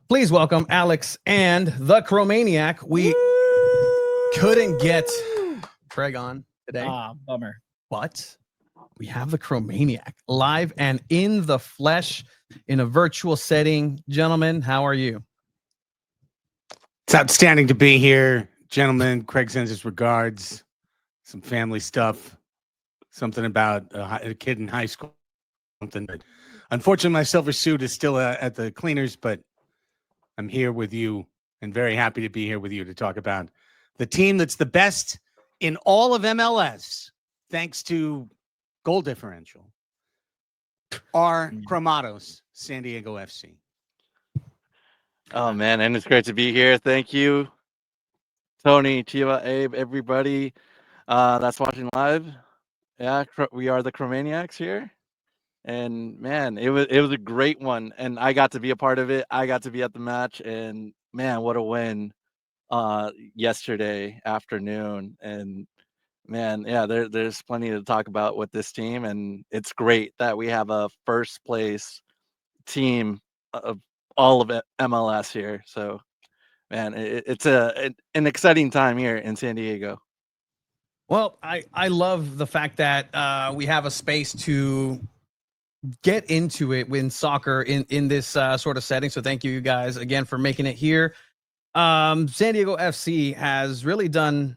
Please welcome Alex and the Chromaniac. We couldn't get Craig on today. Bummer. But we have the Chromaniac live and in the flesh in a virtual setting. Gentlemen, how are you? It's outstanding to be here, gentlemen. Craig sends his regards. Some family stuff. Something about a kid in high school. Something. But unfortunately, my silver suit is still at the cleaners, but I'm here with you and very happy to be here with you to talk about the team that's the best in all of MLS, thanks to goal differential, are Chromatos, SanDiego.FC. Oh, man, and it's great to be here. Thank you, Tony, Chiva, Abe, everybody that's watching live. Yeah, we are the Chromaniacs here. And, man, it was a great one, and I got to be a part of it. I got to be at the match, and, man, what a win yesterday afternoon. And, man, yeah, there's plenty to talk about with this team, and it's great that we have a first-place team of all of MLS here. So, man, it's an exciting time here in San Diego. Well, I love the fact that we have a space to get into it in soccer in this sort of setting. So thank you guys again for making it here. SanDiego.FC has really done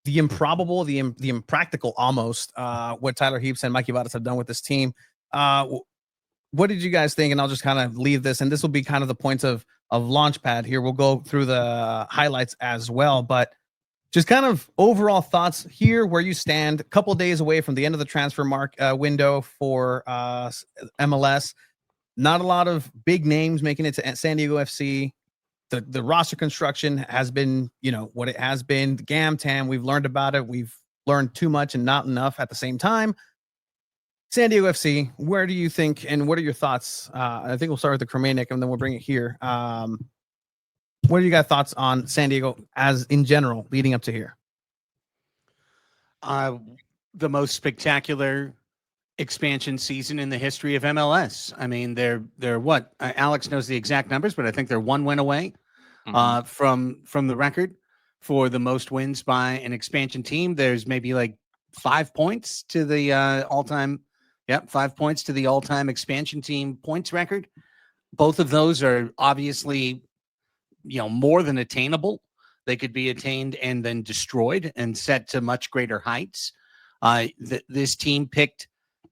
the improbable, the impractical almost, what Tyler Heaps and Mikey Vadas have done with this team. What did you guys think? And I'll just kind of leave this, and this will be kind of the points of Launchpad here. We'll go through the highlights as well, but just kind of overall thoughts here, where you stand a couple days away from the end of the transfer window for MLS. Not a lot of big names making it to SanDiego.FC. The roster construction has been, what it has been. The GAM-TAM, we've learned about it. We've learned too much and not enough at the same time. SanDiego.FC, where do you think, and what are your thoughts? I think we'll start with the Chromaniac, and then we'll bring it here. What do you got thoughts on San Diego as in general leading up to here? The most spectacular expansion season in the history of MLS. I mean, they're what? Alex knows the exact numbers, but I think they're one win away from the record for the most wins by an expansion team. There's maybe like 5 points to the all-time. Yep, 5 points to the all-time expansion team points record. Both of those are obviously more than attainable. They could be attained and then destroyed and set to much greater heights. This team picked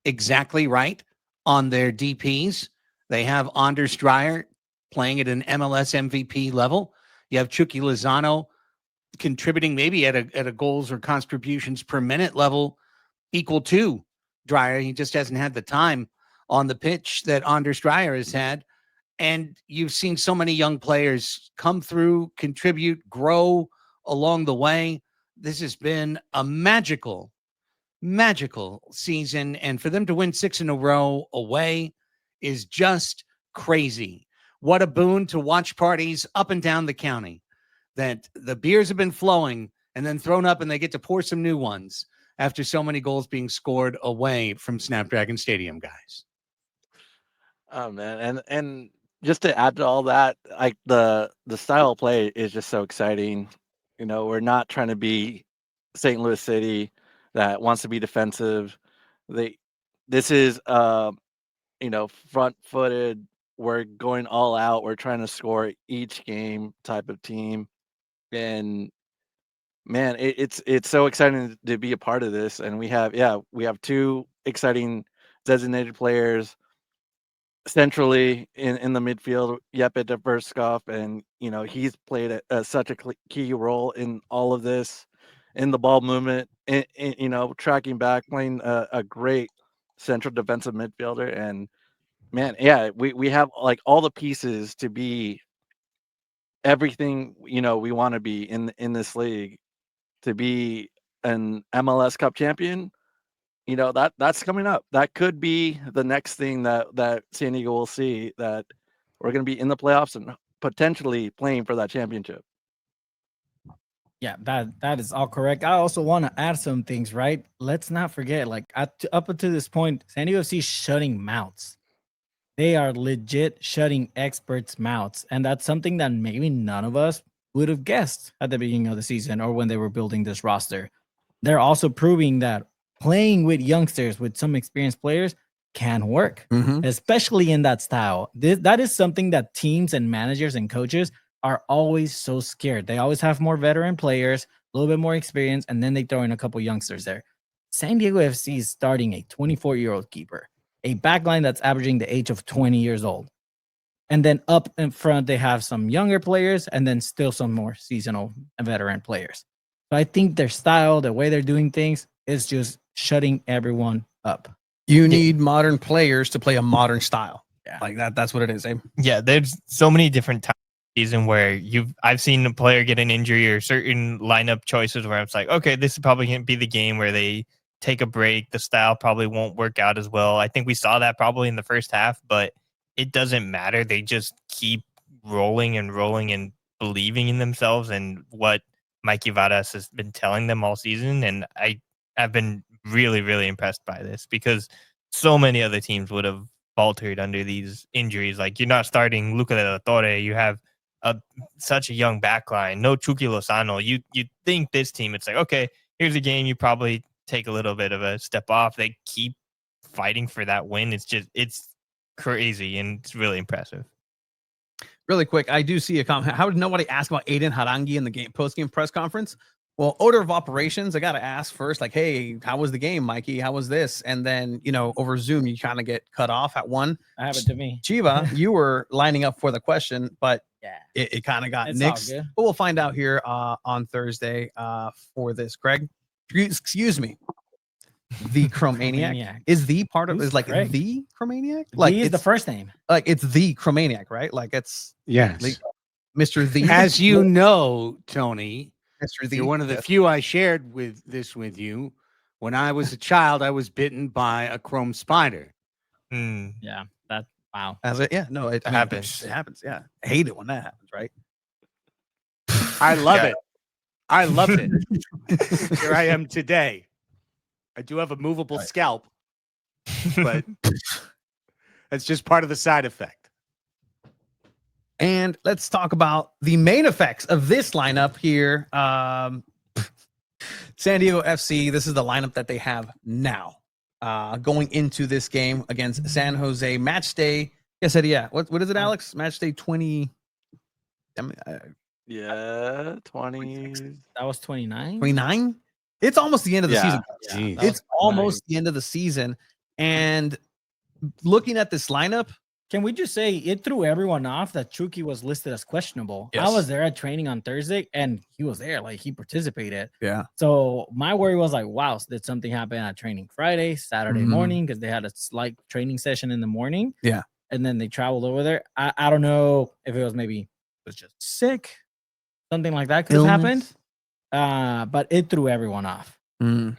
exactly right on their DPs. They have Anders Dreyer playing at an MLS MVP level. You have Chucky Lozano contributing maybe at a goals or contributions per minute level equal to Dreyer. He just hasn't had the time on the pitch that Anders Dreyer has had. And you've seen so many young players come through, contribute, grow along the way. This has been a magical season. And for them to win 6 in a row away is just crazy. What a boon to watch parties up and down the county, that the beers have been flowing and then thrown up, and they get to pour some new ones after so many goals being scored away from Snapdragon Stadium, guys. Oh, man. And just to add to all that, like the style of play is just so exciting. We're not trying to be St. Louis City that wants to be defensive. This is front-footed. We're going all out. We're trying to score each game type of team. And man, it's so exciting to be a part of this. And we have 2 exciting designated players centrally in the midfield, Jeppe Verskov, and he's played such a key role in all of this, in the ball movement, tracking back, playing a great central defensive midfielder. And man, yeah, we have like all the pieces to be everything we want to be in this league, to be an MLS Cup champion. That's coming up. That could be the next thing that San Diego will see, that we're going to be in the playoffs and potentially playing for that championship. Yeah, that is all correct. I also want to add some things, right? Let's not forget, up until this point, San Diego FC shutting mouths. they are legit shutting experts' mouths. And that's something that maybe none of us would have guessed at the beginning of the season or when they were building this roster. They're also proving that playing with youngsters, with some experienced players, can work, especially in that style. That is something that teams and managers and coaches are always so scared. They always have more veteran players, a little bit more experience, and then they throw in a couple youngsters there. San Diego FC is starting a 24-year-old keeper, a backline that's averaging the age of 20 years old. And then up in front, they have some younger players and then still some more seasonal and veteran players. So I think their style, the way they're doing things, is just shutting everyone up. You need modern players to play a modern style. Yeah. Like that's what it is. Abe. Yeah, there's so many different times season where I've seen a player get an injury or certain lineup choices where it's like, okay, this is probably going to be the game where they take a break. The style probably won't work out as well. I think we saw that probably in the first half, but it doesn't matter. They just keep rolling and believing in themselves and what Mikey Varas has been telling them all season. And I've been really, really impressed by this because so many other teams would have faltered under these injuries. Like, you're not starting Luca de la Torre. You have such a young backline. No Chucky Lozano. You think this team, it's like, okay, here's a game. You probably take a little bit of a step off. They keep fighting for that win. It's crazy and it's really impressive. Really quick, I do see a comment. How did nobody ask about Aiden Harangi in the post-game press conference? Well, order of operations, I got to ask first, like, hey, how was the game, Mikey? How was this? And then, over Zoom, you kind of get cut off at one. That happened to me. Chiva, you were lining up for the question, but yeah, it kind of got it's nixed. all good. But we'll find out here on Thursday for this. Greg, excuse me. The Chromaniac is the part of Who's is like Craig? the Chromaniac? Like, Like is the it's first name. like it's the Chromaniac, right? Like it's Yes. like Mr. The As you know, Tony, Mr. The you're one of the yes. few I shared with you. When I was a child, I was bitten by a chrome spider. Yeah, that wow. As it, yeah, no, it happens. It happens. Yeah, I hate it when that happens, right? I love Yeah. it. I loved it. Here I am today. I do have a movable scalp, but that's just part of the side effect. And let's talk about the main effects of this lineup here. San Diego FC, this is the lineup that they have now. Going into this game against San Jose, match day. I said, yeah. What is it, Alex? Match day 20. Yeah, 20. That was 29. 29? It's almost the end of the season. Jeez. It's almost the end of the season. And looking at this lineup, Can we just say it threw everyone off that Chucky was listed as questionable? Yes. I was there at training on Thursday and he was there, like he participated. yeah. So my worry was like, wow, did something happen at training Friday, Saturday Mhm. morning? Because they had a slight training session in the morning. Yeah. And then they traveled over there. I don't know if it was maybe was just sick, something like that could have happened. But it threw everyone off. Mm.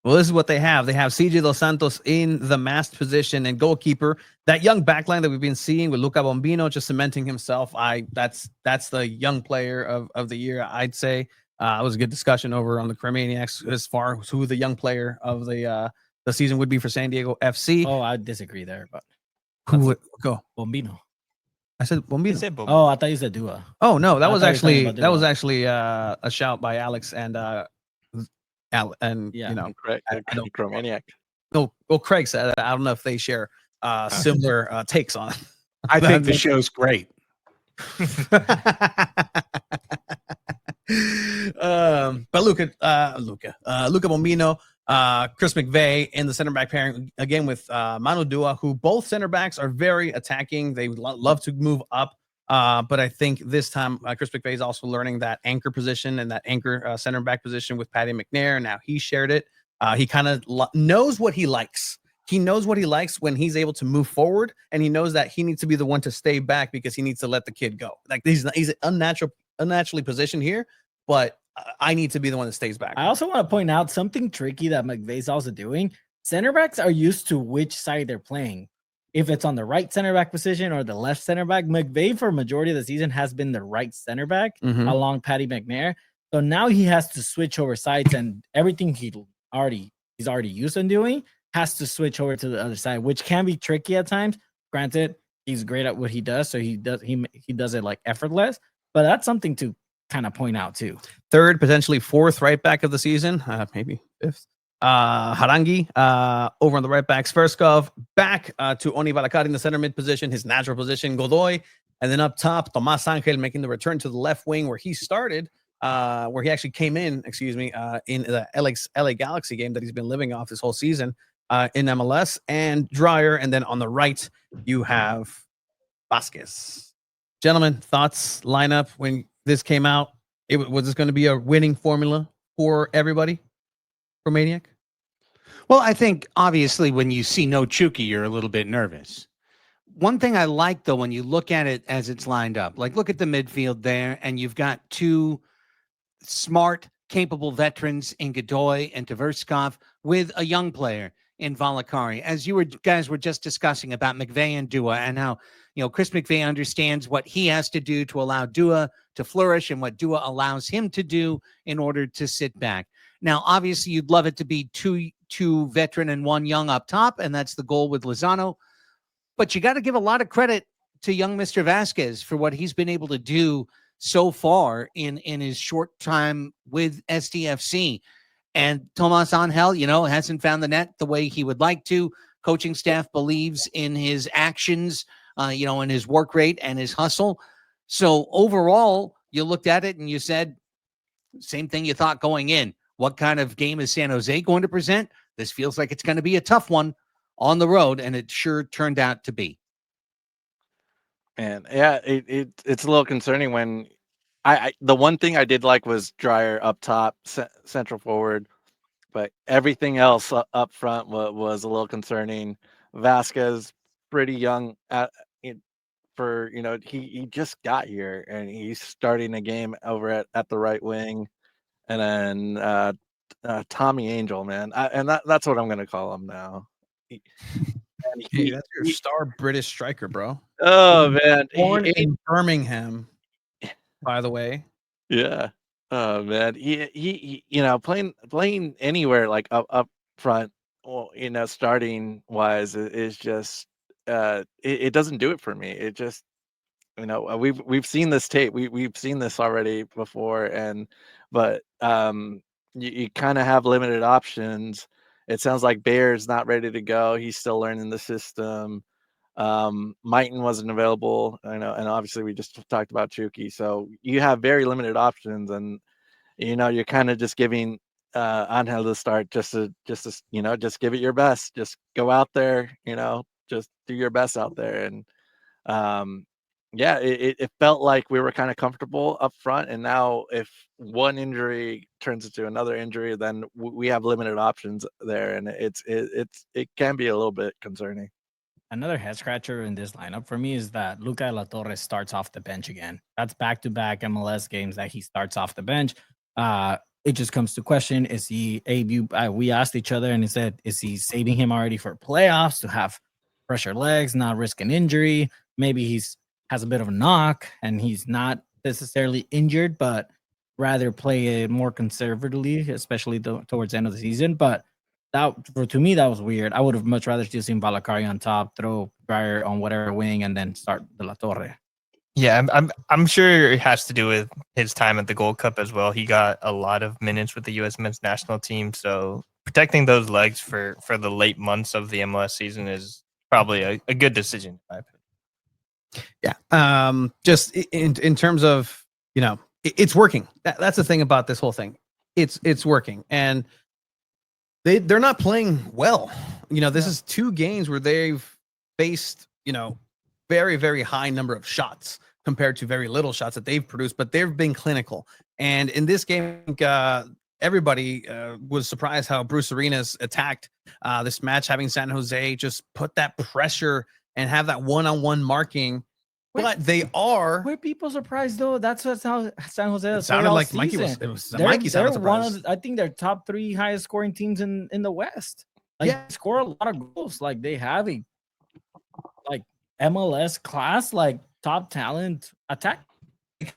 Well, this is what they have. They have CJ Dos Santos in the masked position and goalkeeper. That young backline that we've been seeing with Luca Bombino just cementing himself. That's the young player of the year, I'd say. It was a good discussion over on the Chromaniacs as far as who the young player of the season would be for San Diego FC. Oh, I disagree there, but Who would go? Bombino. I said Bombino. Oh, I thought you said Dua. Oh no, that I was thought you were talking actually about Dua. a shout by Alex and Yeah. Correct. I don't- Chromaniac. well, Craig said that. I don't know if they share similar takes on. I think the show's great. But Luca Bombino, Chris McVeigh in the center back pairing again with Manu Dua, who both center backs are very attacking. They love to move up. But I think this time Chris McVeigh is also learning that anchor position and that anchor center back position with Patty McNair. Now he shared it. He kind of knows what he likes. He knows what he likes when he's able to move forward, and he knows that he needs to be the one to stay back because he needs to let the kid go. Like he's unnaturally positioned here, but I need to be the one that stays back. I also want to point out something tricky that McVeigh's also doing. Center backs are used to which side they're playing. If it's on the right center back position or the left center back, McVeigh for a majority of the season has been the right center back along Patty McNair. So now he has to switch over sides, and everything he's already used to doing has to switch over to the other side, which can be tricky at times. Granted, he's great at what he does, so he does it like effortless. But that's something to kind of point out too. Third, potentially fourth right back of the season, maybe fifth. Harangi over on the right back. Sverskov back to Oni Valakari in the center mid position, his natural position. Godoy, and then up top, Tomas Angel making the return to the left wing where he started, where he actually came in, in the LA Galaxy game that he's been living off this whole season in MLS, and Dreyer. And then on the right, you have Vasquez. Gentlemen, thoughts, lineup when this came out? Was this going to be a winning formula for everybody? Chromaniac? Well, I think obviously when you see no Chucky, you're a little bit nervous. One thing I like, though, when you look at it as it's lined up, like look at the midfield there, and you've got two smart, capable veterans in Godoy and Tverskov with a young player in Valakari. As you guys were just discussing about McVay and Dua, and how, Chris McVay understands what he has to do to allow Dua to flourish and what Dua allows him to do in order to sit back. Now, obviously, you'd love it to be two veteran and one young up top, and that's the goal with Lozano. But you got to give a lot of credit to young Mr. Vasquez for what he's been able to do so far in his short time with SDFC. And Tomas Angel, hasn't found the net the way he would like to. Coaching staff believes in his actions, in his work rate and his hustle. So overall, you looked at it and you said, same thing you thought going in. What kind of game is San Jose going to present? This feels like it's going to be a tough one on the road, and it sure turned out to be. And yeah, it's a little concerning when the one thing I did like was Dreyer up top, central forward, but everything else up front was a little concerning. Vasquez, pretty young he just got here and he's starting a game over at the right wing. And then Tommy Angel, man, and that's what I'm gonna call him now. Hey, that's your star British striker, bro. Oh man, Born in Birmingham, by the way. Yeah. Oh man, he playing anywhere like up front, well, starting wise is just it doesn't do it for me. It just we've seen this tape. We've seen this already before, but you kind of have limited options. It sounds like Bear's not ready to go. He's still learning the system. Mighton wasn't available, and obviously we just talked about Chucky. So you have very limited options, and you're kind of just giving Angel the start just to give it your best. Just go out there, just do your best out there. And yeah, it felt like we were kind of comfortable up front, and now if one injury turns into another injury, then we have limited options there, and it can be a little bit concerning. Another head scratcher in this lineup for me is that Luca La Torre starts off the bench again. That's back-to-back MLS games that he starts off the bench. It just comes to question: is he? We asked each other, and he said, "Is he saving him already for playoffs to have fresher legs, not risk an injury? Maybe has a bit of a knock, and he's not necessarily injured, but rather play it more conservatively, especially towards the end of the season." But to me, that was weird. I would have much rather just seen Valakari on top, throw Dreyer on whatever wing, and then start De La Torre. Yeah, I'm sure it has to do with his time at the Gold Cup as well. He got a lot of minutes with the U.S. men's national team, so protecting those legs for the late months of the MLS season is probably a good decision. Yeah. Just in terms of, it's working. That's the thing about this whole thing. It's working, and they're not playing well. This is two games where they've faced, very, very high number of shots compared to very little shots that they've produced, but they've been clinical. And in this game, everybody was surprised how Bruce Arenas attacked this match, having San Jose just put that pressure and have that one-on-one marking. But they are. Were people surprised though? That's how San Jose. It sounded like Mikey was. Mikey sounded surprised. I think they're top 3 highest scoring teams in the West. They score a lot of goals. Like they have a MLS class, top talent attack.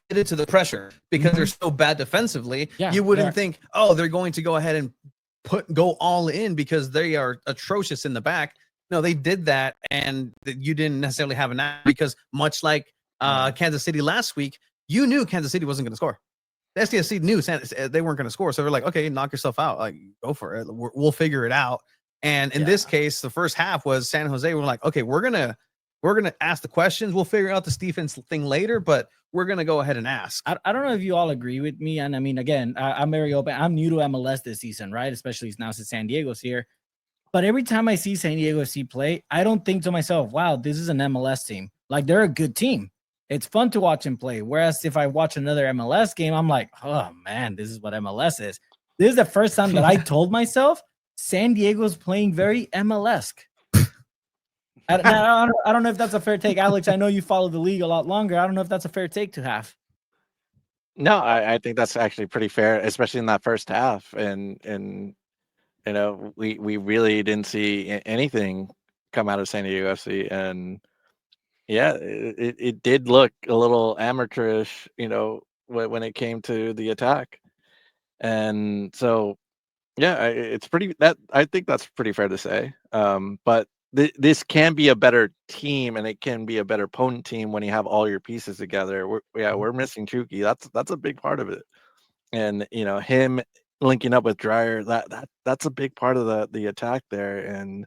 Committed to the pressure because they're so bad defensively. You wouldn't think, they're going to go ahead and go all in because they are atrocious in the back. No, they did that, and you didn't necessarily have an app because much like Kansas City last week, you knew Kansas City wasn't going to score. The SDFC knew they weren't going to score, so they're like, okay, knock yourself out, like go for it. We'll figure it out. And in this case, the first half was San Jose. We're like, okay, we're gonna ask the questions. We'll figure out this defense thing later, but we're gonna go ahead and ask. I don't know if you all agree with me, and I mean, again, I'm very open. I'm new to MLS this season, right? Especially now since San Diego's here. But every time I see San Diego FC play, I don't think to myself, wow, this is an MLS team. Like, they're a good team. It's fun to watch them play. Whereas if I watch another MLS game, I'm like, oh, man, this is what MLS is. This is the first time that I told myself San Diego's playing very MLS-esque. I don't know if that's a fair take. Alex, I know you follow the league a lot longer. I don't know if that's a fair take to have. No, I think that's actually pretty fair, especially in that first half. And you know, we really didn't see anything come out of San Diego FC, and yeah, it did look a little amateurish, you know, when it came to the attack. And so, yeah, it's pretty that I think that's pretty fair to say. But this can be a better team, and it can be a better opponent team when you have all your pieces together. We're missing Chucky. That's a big part of it, and you know, him linking up with Dreyer, that's a big part of the attack there. And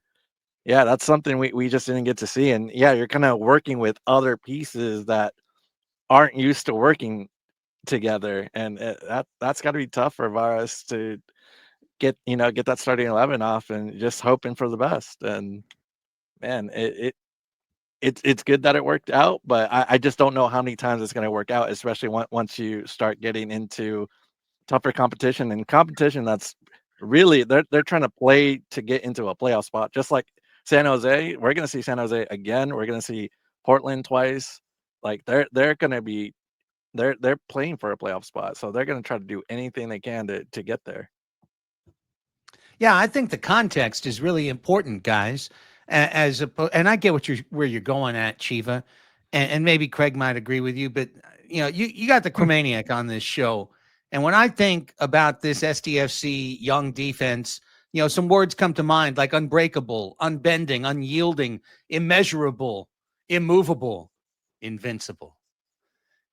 yeah, that's something we just didn't get to see. And yeah, you're kind of working with other pieces that aren't used to working together, and that's got to be tough for Varas to get that starting 11 off and just hoping for the best. And man, it's good that it worked out, but I just don't know how many times it's going to work out, especially once you start getting into tougher competition, and competition that's really they're trying to play to get into a playoff spot, just like San Jose. We're going to see San Jose again. We're going to see Portland twice. Like they're going to be they're playing for a playoff spot, so they're going to try to do anything they can to get there. Yeah, I think the context is really important, guys. And I get where you're going at, Chiva, and maybe Craig might agree with you, but you know, you got the Chromaniac on this show. And when I think about this SDFC young defense, you know, some words come to mind like unbreakable, unbending, unyielding, immeasurable, immovable, invincible.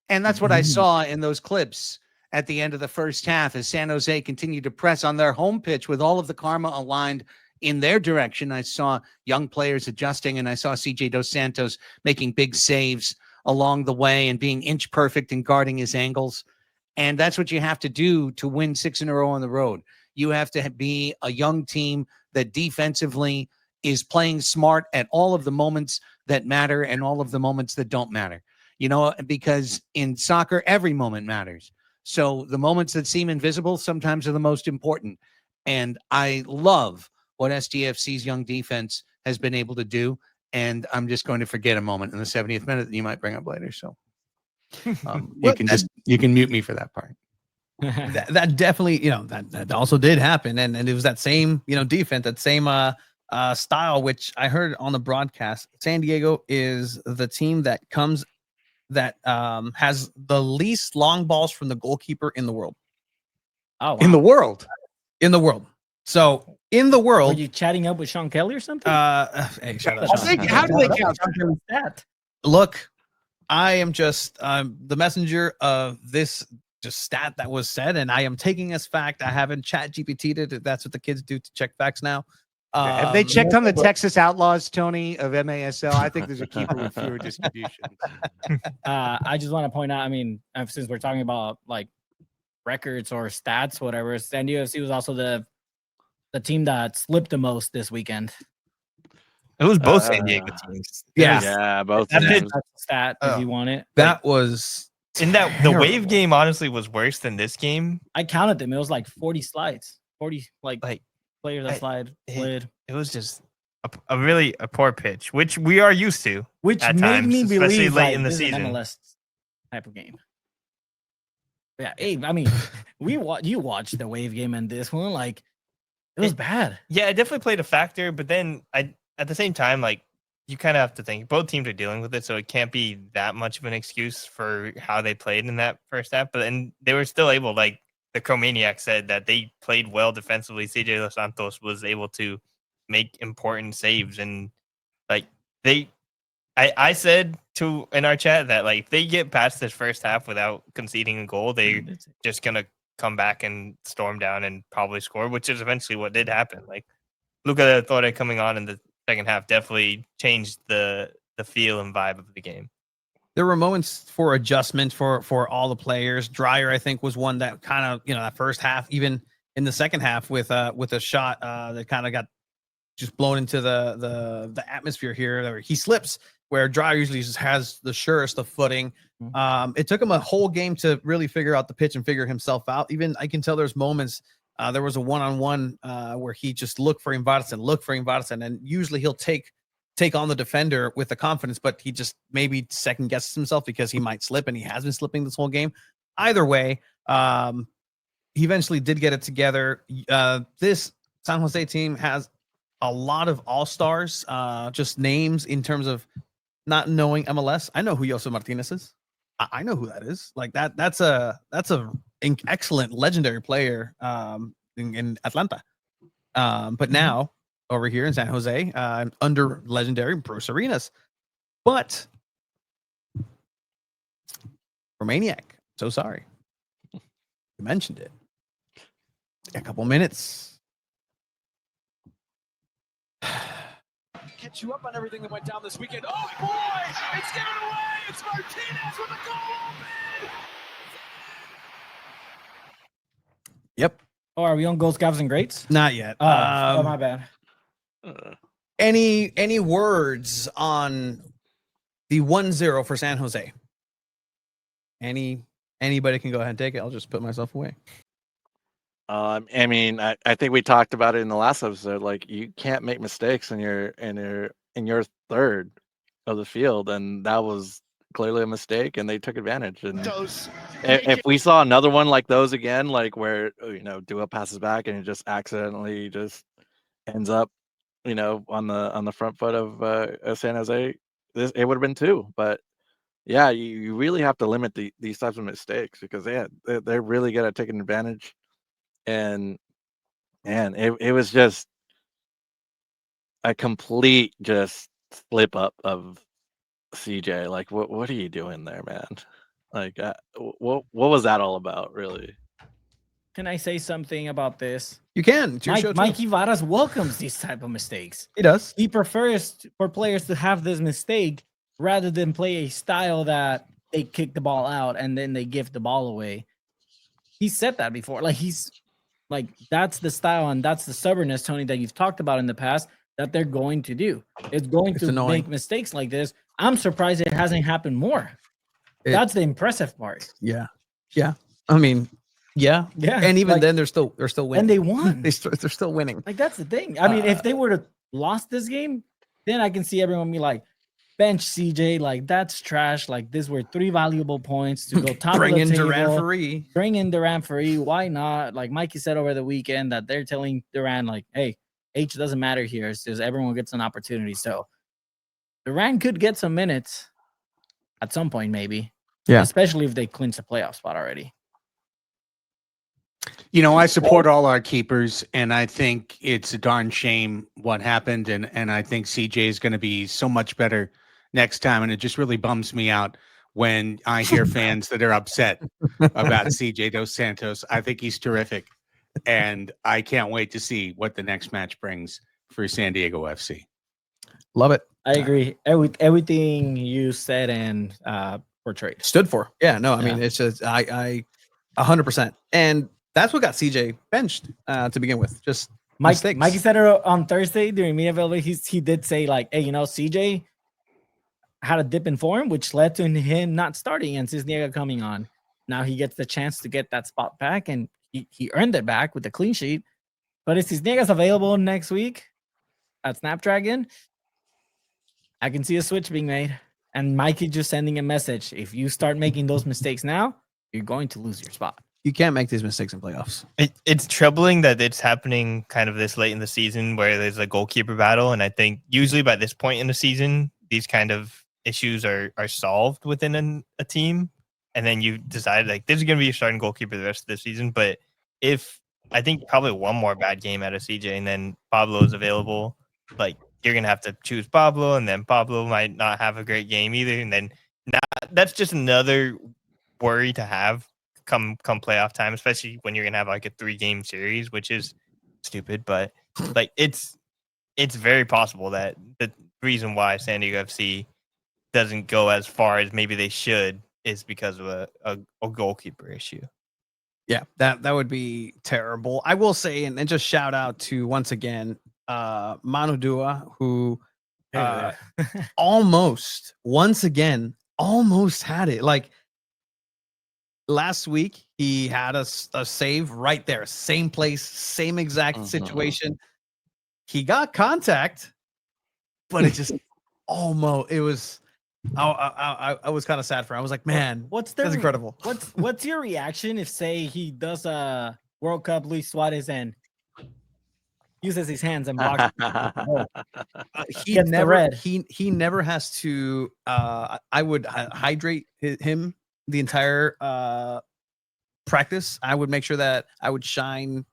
And that's what I saw in those clips at the end of the first half as San Jose continued to press on their home pitch with all of the karma aligned in their direction. I saw young players adjusting, and I saw CJ Dos Santos making big saves along the way and being inch perfect in guarding his angles. And that's what you have to do to win 6 in a row on the road. You have to be a young team that defensively is playing smart at all of the moments that matter and all of the moments that don't matter. You know, because in soccer, every moment matters. So the moments that seem invisible sometimes are the most important. And I love what SDFC's young defense has been able to do. And I'm just going to forget a moment in the 70th minute that you might bring up later. So you can mute me for that part. that definitely, you know, that also did happen, and it was that same, you know, defense, that same style, which I heard on the broadcast. San Diego is the team that has the least long balls from the goalkeeper in the world. Oh, wow. In the world. So in the world, Are you chatting up with Sean Kelly or something? Hey, shout out, Sean. How do they count? That? Look, I am just the messenger of this just stat that was said, and I am taking as fact. I haven't chat GPT'd it. That's what the kids do to check facts now. Have they checked on the Texas Outlaws, Tony, of MASL? I think there's a keeper with fewer distributions. I just want to point out, I mean, since we're talking about like records or stats, whatever, San Diego FC was also the team that slipped the most this weekend. It was both San Diego teams. Yeah, both. That's teams. a stat if you want it. That was in that the Wave game honestly was worse than this game. I counted them. It was like 40 slides. 40 like players that slide. It was just a really poor pitch, which we are used to. Which at made times, me especially believe late like, in the this is an season. MLS type of game. Yeah, hey, I mean, you watched the Wave game and this one, like it was bad. Yeah, it definitely played a factor, but then at the same time, like you kind of have to think both teams are dealing with it, so it can't be that much of an excuse for how they played in that first half. But then they were still able, like the Chromaniacs said that they played well defensively. CJ Dos Santos was able to make important saves, and like I said in our chat that like if they get past this first half without conceding a goal, they're just gonna come back and storm down and probably score, which is eventually what did happen. Like Luca Torre coming on in the second half definitely changed the feel and vibe of the game. There were moments for adjustment for all the players. Dreyer, I think, was one that kind of, that first half, even in the second half with a shot that kind of got just blown into the atmosphere here. He slips where Dreyer usually just has the surest of footing. It took him a whole game to really figure out the pitch and figure himself out. Even I can tell there's moments. There was a one-on-one where he just looked for Ingvartsen, and usually he'll take on the defender with the confidence, but he just maybe second guesses himself because he might slip, and he has been slipping this whole game. Either way, he eventually did get it together. This San Jose team has a lot of all-stars, just names in terms of not knowing MLS. I know who Jose Martinez is. I know who that is. Like that's a excellent legendary player in Atlanta. But now over here in San Jose, under legendary Bruce Arenas. But Chromaniac, so sorry. You mentioned it. A couple minutes. Catch you up on everything that went down this weekend. Oh boy, it's given away. It's Martinez with a goal open. Yep. Oh, are we on goals, Gavs, and greats? Not yet. Oh, my bad. Any words on the 1-0 for San Jose? Anybody can go ahead and take it. I'll just put myself away. I mean, I think we talked about it in the last episode. Like, you can't make mistakes in your third of the field, and that was clearly a mistake, and they took advantage. And if we saw another one like those again, like where Dua passes back and it just accidentally just ends up, on the front foot of San Jose, it would have been two. But yeah, you really have to limit these types of mistakes because they're really good at taking advantage. And man, it was just a complete just slip up of CJ. Like, what are you doing there, man? Like, what was that all about, really? Can I say something about this? You can. It's your show too. Mikey Varas welcomes these type of mistakes. He does. He prefers for players to have this mistake rather than play a style that they kick the ball out and then they give the ball away. He said that before. Like that's the style and that's the stubbornness, Tony, that you've talked about in the past that they're going to do. It's going to make mistakes like this. I'm surprised it hasn't happened more. That's the impressive part. Yeah. I mean, yeah. And even then, they're still winning. And they won. They're still winning. Like, that's the thing. I mean, if they would have lost this game, then I can see everyone be like, bench CJ, like that's trash. Like, these were 3 valuable points to go top of the table. Bring in Duran Free. Why not? Like Mikey said over the weekend that they're telling Duran, like, hey, H doesn't matter here. It's just everyone gets an opportunity. So Duran could get some minutes at some point, maybe. Yeah. Especially if they clinch the playoff spot already. I support all our keepers, and I think it's a darn shame what happened, and I think CJ is going to be so much better next time, and it just really bums me out when I hear fans that are upset about CJ Dos Santos. I think he's terrific, and I can't wait to see what the next match brings for San Diego FC. Love it. I agree. Everything you said and portrayed. Stood for. Yeah, no, I mean, it's just, I 100%. And that's what got CJ benched to begin with. Just mistakes. Mikey said it on Thursday during media availability. He did say, like, hey, CJ had a dip in form, which led to him not starting and Cisniega coming on. Now he gets the chance to get that spot back, and he earned it back with a clean sheet. But if Cisniega's available next week at Snapdragon, I can see a switch being made. And Mikey just sending a message. If you start making those mistakes now, you're going to lose your spot. You can't make these mistakes in playoffs. It's troubling that it's happening kind of this late in the season where there's a goalkeeper battle. And I think usually by this point in the season, these kind of issues are solved within a team. and then you decide like this is going to be your starting goalkeeper the rest of the season. But if I think probably one more bad game out of CJ and then Pablo is available, like you're going to have to choose Pablo, and then Pablo might not have a great game either. And then that's just another worry to have come playoff time, especially when you're going to have like a 3-game series, which is stupid. But like it's very possible that the reason why San Diego FC doesn't go as far as maybe they should is because of a goalkeeper issue. Yeah, that would be terrible. I will say, and just shout out to once again, Manu Dua, who almost had it. Like last week, he had a save right there, same place, same exact situation. He got contact, but it just almost. It was. I was kind of sad for him. I was like, man, that's incredible. What's your reaction if, say, he does a World Cup Luis Suarez and uses his hands and blocks? He never has to. I would hydrate him the entire practice. I would make sure that I would shine,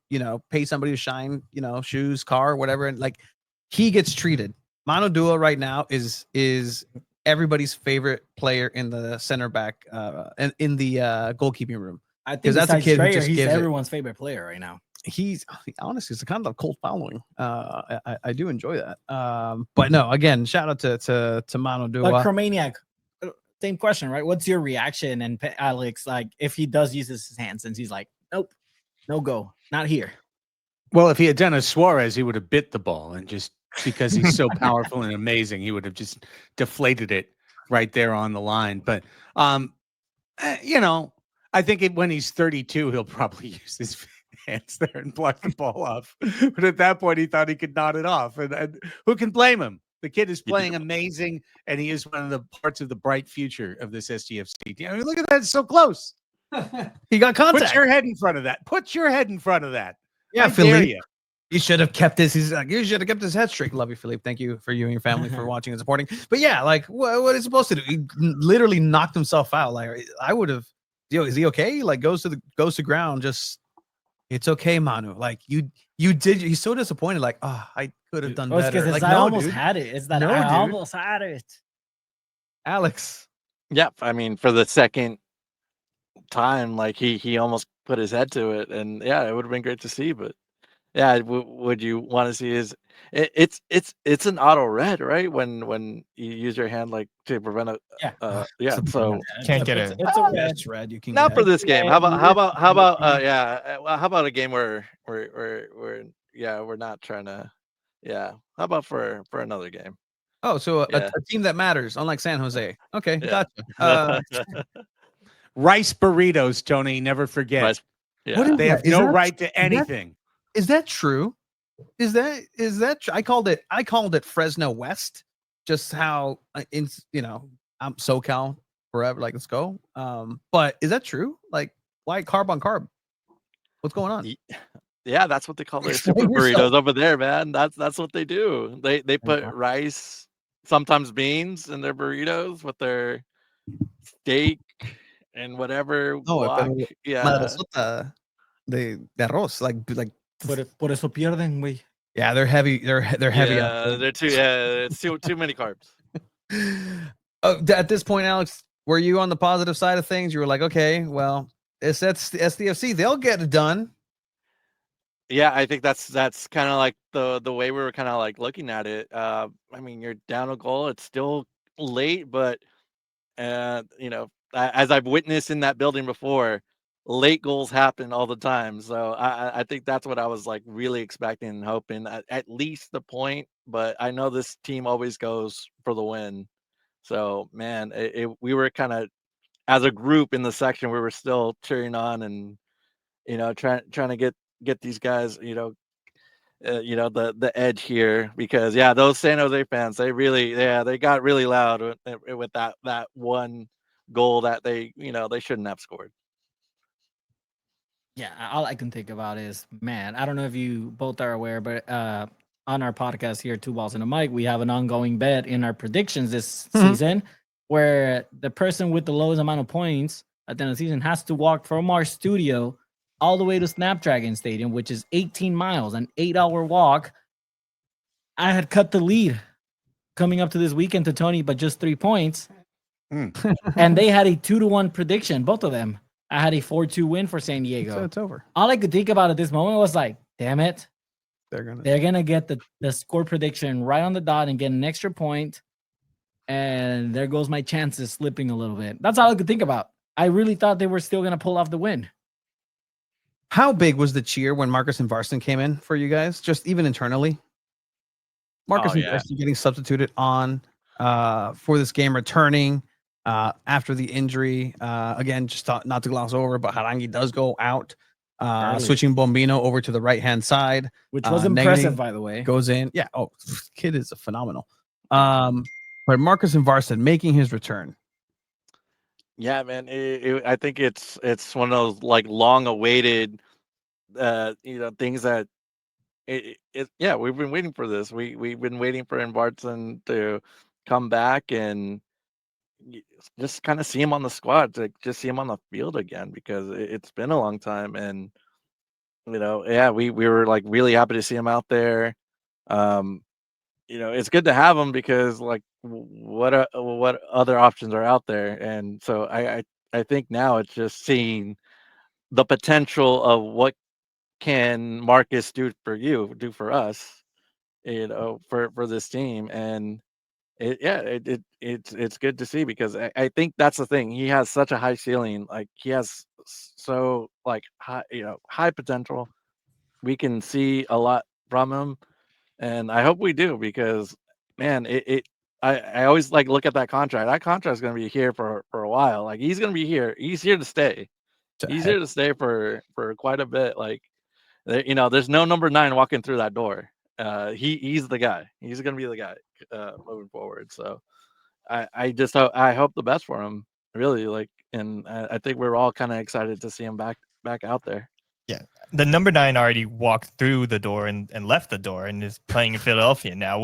pay somebody to shine, shoes, car, whatever, and like he gets treated. Manu Dua right now is everybody's favorite player in the center back in the goalkeeping room. I think that's a kid who just he's gives everyone's favorite player right now. He's honestly, it's a kind of cult following. I do enjoy that. But no, again, shout out to Manu Dua. But Chromaniac, same question, right? What's your reaction? And Alex, like if he does use his hands, and he's like, nope, no go, not here. Well, if he had done a Suarez, he would have bit the ball, and just because he's so powerful and amazing, he would have just deflated it right there on the line. But I think when he's 32, he'll probably use his hands there and block the ball off. But at that point, he thought he could knot it off, and who can blame him? The kid is playing amazing, and he is one of the parts of the bright future of this SDFC team. I mean, look at that; it's so close. He got contact. Put your head in front of that. Put your head in front of that. Yeah, I dare Philippe. you. You should have kept this. He's like, you should have kept his head straight. Love you, Philippe. Thank you for you and your family for watching and supporting. But yeah, like, what is he supposed to do? He literally knocked himself out. Like, I would have. Is he okay? Like, goes to ground. Just, it's okay, Manu. Like, you did. He's so disappointed. Like, I could have done better. Like, I almost dude. had it. It's that No, I dude. almost had it. Alex. Yep. I mean, for the second time, like he almost put his head to it, and yeah, it would have been great to see. But yeah, would you want to see his? It's an auto red, right? When you use your hand like to prevent a So Can't get it. It's a red. Red. You can not get for it. this game. How about how about a game where we're not trying to how about for another game? Oh, so Yeah. a team that matters, unlike San Jose. Okay, gotcha. Rice burritos, Tony. Never forget. Rice- yeah. What is They have Is no that- right to anything. Is that true? Is that true? I called it Fresno West. Just how I'm SoCal forever. Like, let's go. But is that true? Like, why carb on carb? What's going on? Yeah, that's what they call their Explain super yourself. burritos over there, man. That's what they do. They put rice, sometimes beans in their burritos with their steak and whatever guac. Yeah. Madrasota, de arroz, like Por eso pierden, güey. yeah, they're heavy. They're heavy. Yeah, it's too many carbs. At this point, Alex, were you on the positive side of things? You were like, okay, well, that's the SDFC. They'll get it done. Yeah, I think that's kind of like the way we were kind of like looking at it. I mean, you're down a goal. It's still late, but as I've witnessed in that building before, late goals happen all the time. So I think that's what I was like really expecting and hoping at least the point. But I know this team always goes for the win. So man, we were kind of as a group in the section, we were still cheering on and trying to get these guys the edge here, because those San Jose fans, they got really loud with that one goal that they shouldn't have scored. Yeah, all I can think about is, man, I don't know if you both are aware, but on our podcast here, Two Balls and a Mic, we have an ongoing bet in our predictions this season where the person with the lowest amount of points at the end of the season has to walk from our studio all the way to Snapdragon Stadium, which is 18 miles, an 8-hour walk. I had cut the lead coming up to this weekend to Tony, but just 3 points. And they had a 2-1 prediction, both of them. I had a 4-2 win for San Diego. So it's over. All I could think about at this moment was like, damn it. They're gonna get the score prediction right on the dot and get an extra point. And there goes my chances slipping a little bit. That's all I could think about. I really thought they were still gonna pull off the win. How big was the cheer when Marcus Ingvartsen came in for you guys? Just even internally? Marcus Ingvartsen getting substituted on for this game, returning after the injury. Again, just not to gloss over, but Harangi does go out, switching Bombino over to the right-hand side. Which was impressive, by the way. Goes in. Yeah. Oh, kid is a phenomenal. But Marcus Ingvartsen making his return. Yeah, man. I think it's one of those like long-awaited, things that we've been waiting for this. We've been waiting for Ingvartsen to come back and just kind of see him on the squad, to just see him on the field again, because it's been a long time. And we were like really happy to see him out there. It's good to have him because like what other options are out there. And so I think now it's just seeing the potential of what can Marcus do for us, for this team. And it's good to see, because I think that's the thing. He has such a high ceiling. Like he has so like high potential. We can see a lot from him, and I hope we do, because man, I always like look at that contract. That contract is going to be here for a while. Like he's going to be here. He's here to stay. He's here to stay for quite a bit. Like there's no number 9 walking through that door. He's the guy. He's going to be the guy moving forward. So I hope the best for him, really. Like, and I think we're all kind of excited to see him back out there. Yeah, the number 9 already walked through the door and left the door and is playing in Philadelphia now,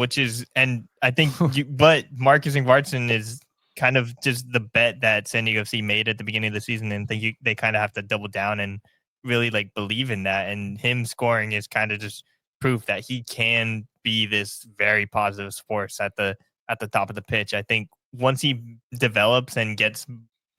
and I think but Marcus Ingvartsen is kind of just the bet that San Diego FC made at the beginning of the season, and they kind of have to double down and really like believe in that. And him scoring is kind of just proof that he can be this very positive force at the top of the pitch. I think once he develops and gets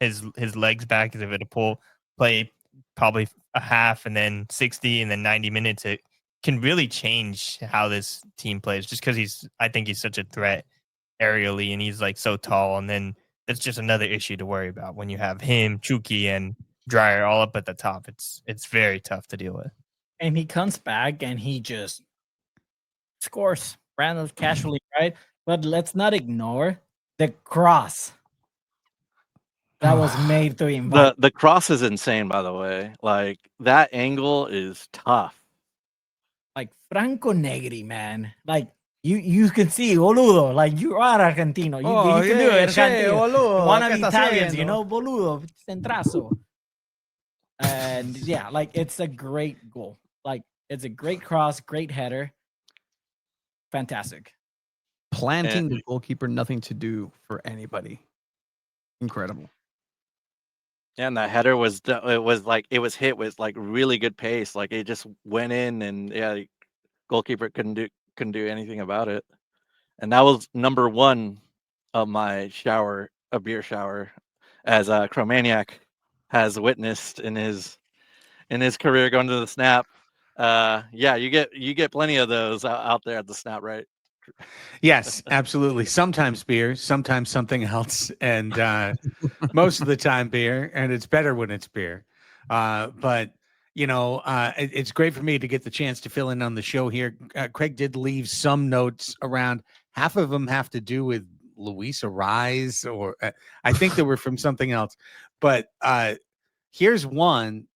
his legs back, is able to play probably a half and then 60 and then 90 minutes, it can really change how this team plays, just because I think he's such a threat aerially, and he's like so tall. And then it's just another issue to worry about when you have him, Chucky, and Dreyer all up at the top. It's very tough to deal with. And he comes back and he just scores random casually, right? But let's not ignore the cross that was made to him. The cross is insane, by the way. Like that angle is tough. Like Franco Negri, man. Like you can see, boludo. Like you are Argentino. You can do it. Argentino. One of the Italians, boludo, centrazo. And yeah, like it's a great goal. Like it's a great cross, great header. Fantastic. Planting the goalkeeper, nothing to do for anybody. Incredible. Yeah, and that header was hit with like really good pace. Like it just went in, and goalkeeper couldn't do anything about it. And that was number 1 of my beer shower, as Chromaniac has witnessed in his career going to the Snap. You get plenty of those out there at the Snap, right? Yes, absolutely. Sometimes beer, sometimes something else, and most of the time beer, and it's better when it's beer. But it's great for me to get the chance to fill in on the show here. Craig did leave some notes around. Half of them have to do with Luis Arise, or I think they were from something else. But here's one.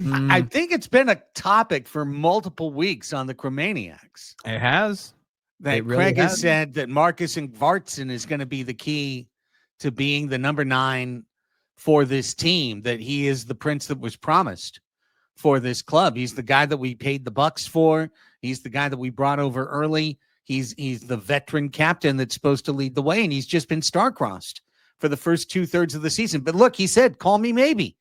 I think it's been a topic for multiple weeks on the Chromaniacs. It has. That really Craig has said that Marcus Ingvartsen is going to be the key to being the number 9 for this team, that he is the prince that was promised for this club. He's the guy that we paid the bucks for. He's the guy that we brought over early. He's the veteran captain that's supposed to lead the way, and he's just been star-crossed for the first 2/3 of the season. But look, he said, call me maybe,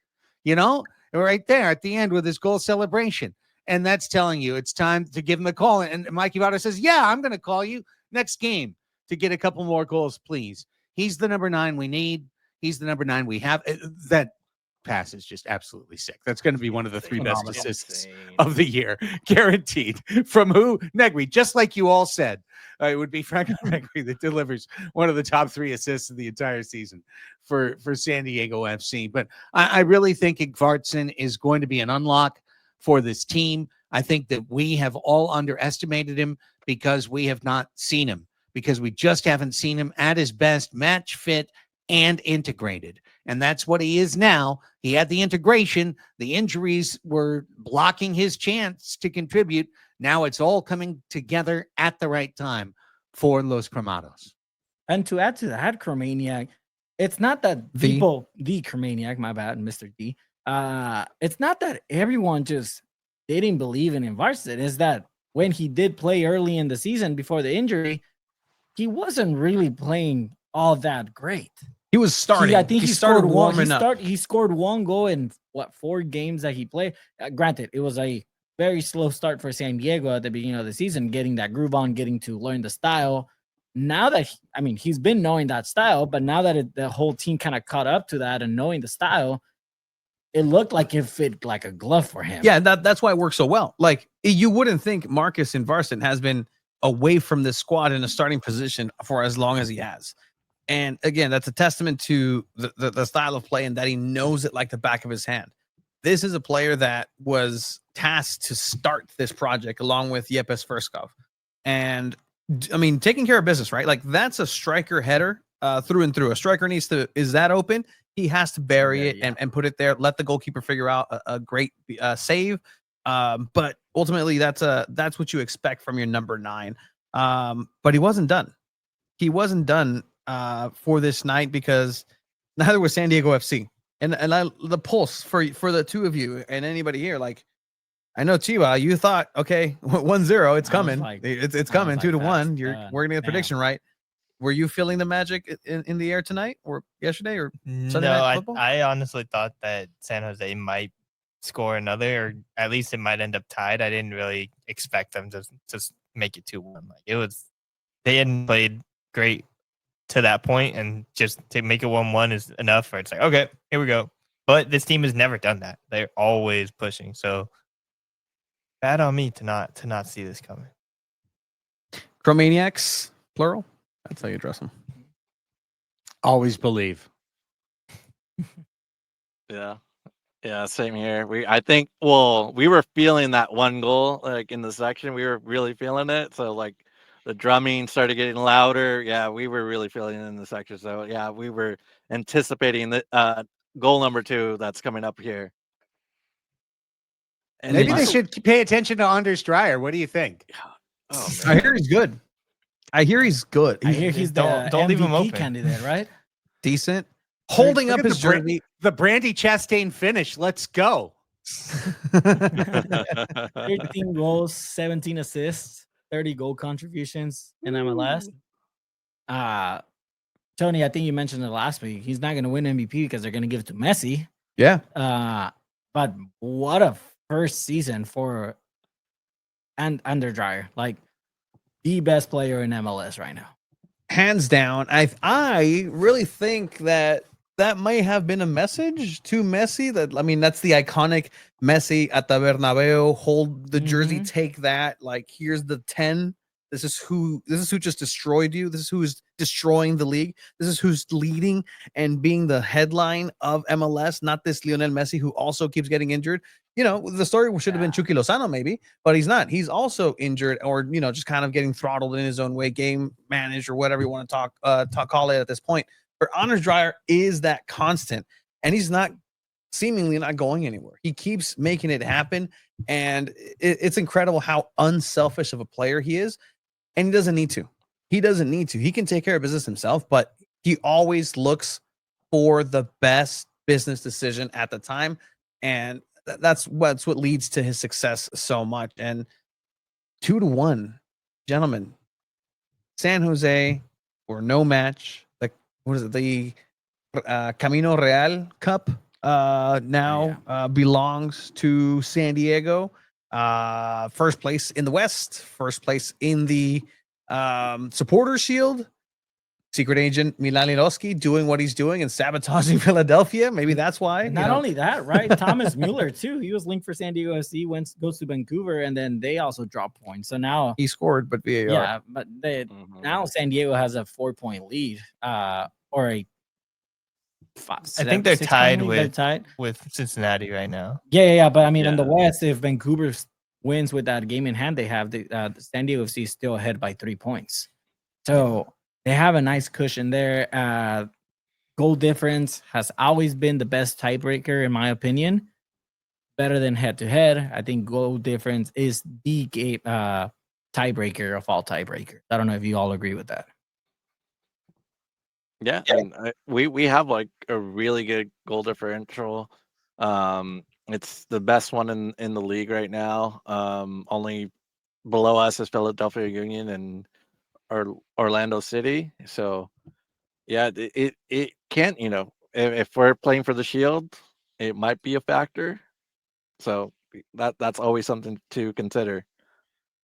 right there at the end with his goal celebration. And that's telling you it's time to give him a call. And Mikey Votto says, yeah, I'm going to call you next game to get a couple more goals, please. He's the number 9 we need. He's the number 9 we have. That pass is just absolutely sick. That's going to be one of the 3 best assists of the year, guaranteed. From who? Negri, just like you all said. It would be Franco Negri that delivers one of the top 3 assists of the entire season for San Diego FC. But I really think Ingvartsen is going to be an unlock for this team. I think that we have all underestimated him because we have not seen him, because we just haven't seen him at his best, match fit and integrated. And that's what he is now. He had the integration. The injuries were blocking his chance to contribute. Now it's all coming together at the right time for Los Cromados. And to add to that, Chromaniac, it's not that the Chromaniac, my bad, Mr. D. It's not that everyone just didn't believe in Ingvartsen. It's that when he did play early in the season before the injury, he wasn't really playing all that great. He was starting. I think he started scored warming up. He scored 1 goal in 4 games that he played. Granted, it was a very slow start for San Diego at the beginning of the season, getting that groove on, getting to learn the style. Now that he's been knowing that style, but now that the whole team kind of caught up to that and knowing the style, it looked like it fit like a glove for him. Yeah, that's why it works so well. Like, you wouldn't think Marcus Ingvartsen has been away from this squad in a starting position for as long as he has. And again, that's a testament to the style of play and that he knows it like the back of his hand. This is a player that was tasked to start this project along with Yepes Ferskov. And taking care of business, right? Like, that's a striker header through and through. A striker needs to, is that open? He has to bury it and put it there. Let the goalkeeper figure out a great save. But ultimately, that's what you expect from your number 9. But he wasn't done. He wasn't done for this night, because neither was San Diego FC. And the pulse for the two of you and anybody here, like, I know Chiva, you thought, okay, 1-0, it's coming. It's coming, 2-1. We're gonna get the prediction right. Were you feeling the magic in the air tonight or yesterday or Sunday night football? I honestly thought that San Jose might score another, or at least it might end up tied. I didn't really expect them to just make it 2-1. Like, they hadn't played great to that point, and just to make it 1-1 is enough for it's like, okay, here we go. But this team has never done that. They're always pushing. So bad on me to not see this coming. Chromaniacs, plural. That's how you address them. Always believe. Yeah, same here. I think we were feeling that 1 goal, like, in the section. We were really feeling it. So, like, the drumming started getting louder. Yeah, we were really feeling it in the section. So, yeah, we were anticipating the goal number 2 that's coming up here. And maybe they should pay attention to Anders Dreyer. What do you think? Oh, I hear he's good. I hear he's the don't leave him MVP open. candidate, right? decent. Holding Look up at his jersey. The Brandy Chastain finish. Let's go. 13 goals, 17 assists, 30 goal contributions in MLS. Tony, I think you mentioned it last week. He's not going to win MVP because they're going to give it to Messi. Yeah. But what a first season for Under Dreyer. Like, the best player in MLS right now. Hands down. I really think that may have been a message to Messi. That's the iconic Messi at the Bernabeu. Hold the jersey, take that. Like, here's the 10. This is who just destroyed you. This is who's destroying the league. This is who's leading and being the headline of MLS, not this Lionel Messi who also keeps getting injured. The story should have been Chucky Lozano maybe, but he's not. He's also injured or, just kind of getting throttled in his own way, game managed or whatever you want to call it at this point. But Anders Dreyer is that constant, and he's seemingly not going anywhere. He keeps making it happen, and it's incredible how unselfish of a player he is. And he doesn't need to. He can take care of business himself, but he always looks for the best business decision at the time. And that's what leads to his success so much. And 2-1, gentlemen, San Jose were no match. Like, what is it? Camino Real Cup now belongs to San Diego. First place in the West, first place in the Supporters Shield. Secret agent Milan Linovsky doing what he's doing and sabotaging Philadelphia. Maybe that's why. Not only that, right? Thomas Mueller too. He was linked for San Diego FC, goes to Vancouver, and then they also drop points. So now he scored, but VAR. Yeah, but now San Diego has a 4-point lead, or a I think they're tied with Cincinnati right now. Yeah. But I mean, in the West, if Vancouver wins with that game in hand, they have the San Diego FC still ahead by 3 points. So they have a nice cushion there. Goal difference has always been the best tiebreaker, in my opinion. Better than head-to-head. I think goal difference is the tiebreaker of all tiebreakers. I don't know if you all agree with that. Yeah, and we have like a really good goal differential. It's the best one in the league right now. Only below us is Philadelphia Union and Orlando City. So yeah, it can't, if we're playing for the Shield, it might be a factor. So that's always something to consider.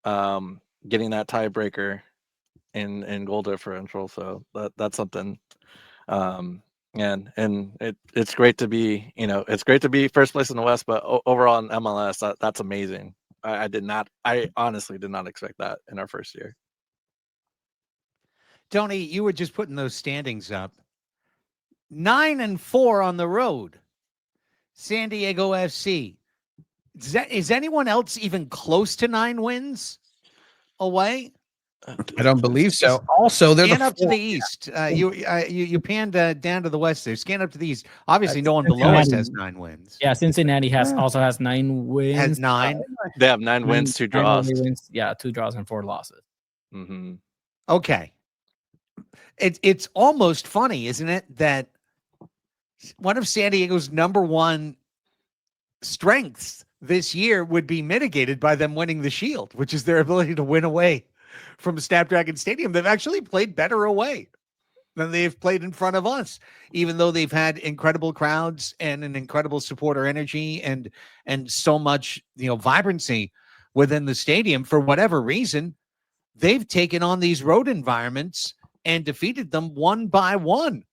Getting that tiebreaker in goal differential. So that's something. And it's great to be, it's great to be first place in the West, but overall in MLS, that's amazing. I honestly did not expect that in our first year. Tony, you were just putting those standings up. 9-4 on the road. San Diego FC. Is anyone else even close to 9 wins away? I don't believe so. Also, they're scan up to the east. You panned down to the west there. Scan up to the east. Obviously, no one below us has 9 wins. Yeah, Cincinnati also has 9 wins. Has 9. They have 9 wins, 2 draws. 9 wins, 2 draws and 4 losses. Mm-hmm. Okay. It's almost funny, isn't it, that one of San Diego's number one strengths this year would be mitigated by them winning the Shield, which is their ability to win away from Snapdragon Stadium. They've actually played better away than they've played in front of us, even though they've had incredible crowds and an incredible supporter energy and so much, vibrancy within the stadium. For whatever reason, they've taken on these road environments and defeated them one by one.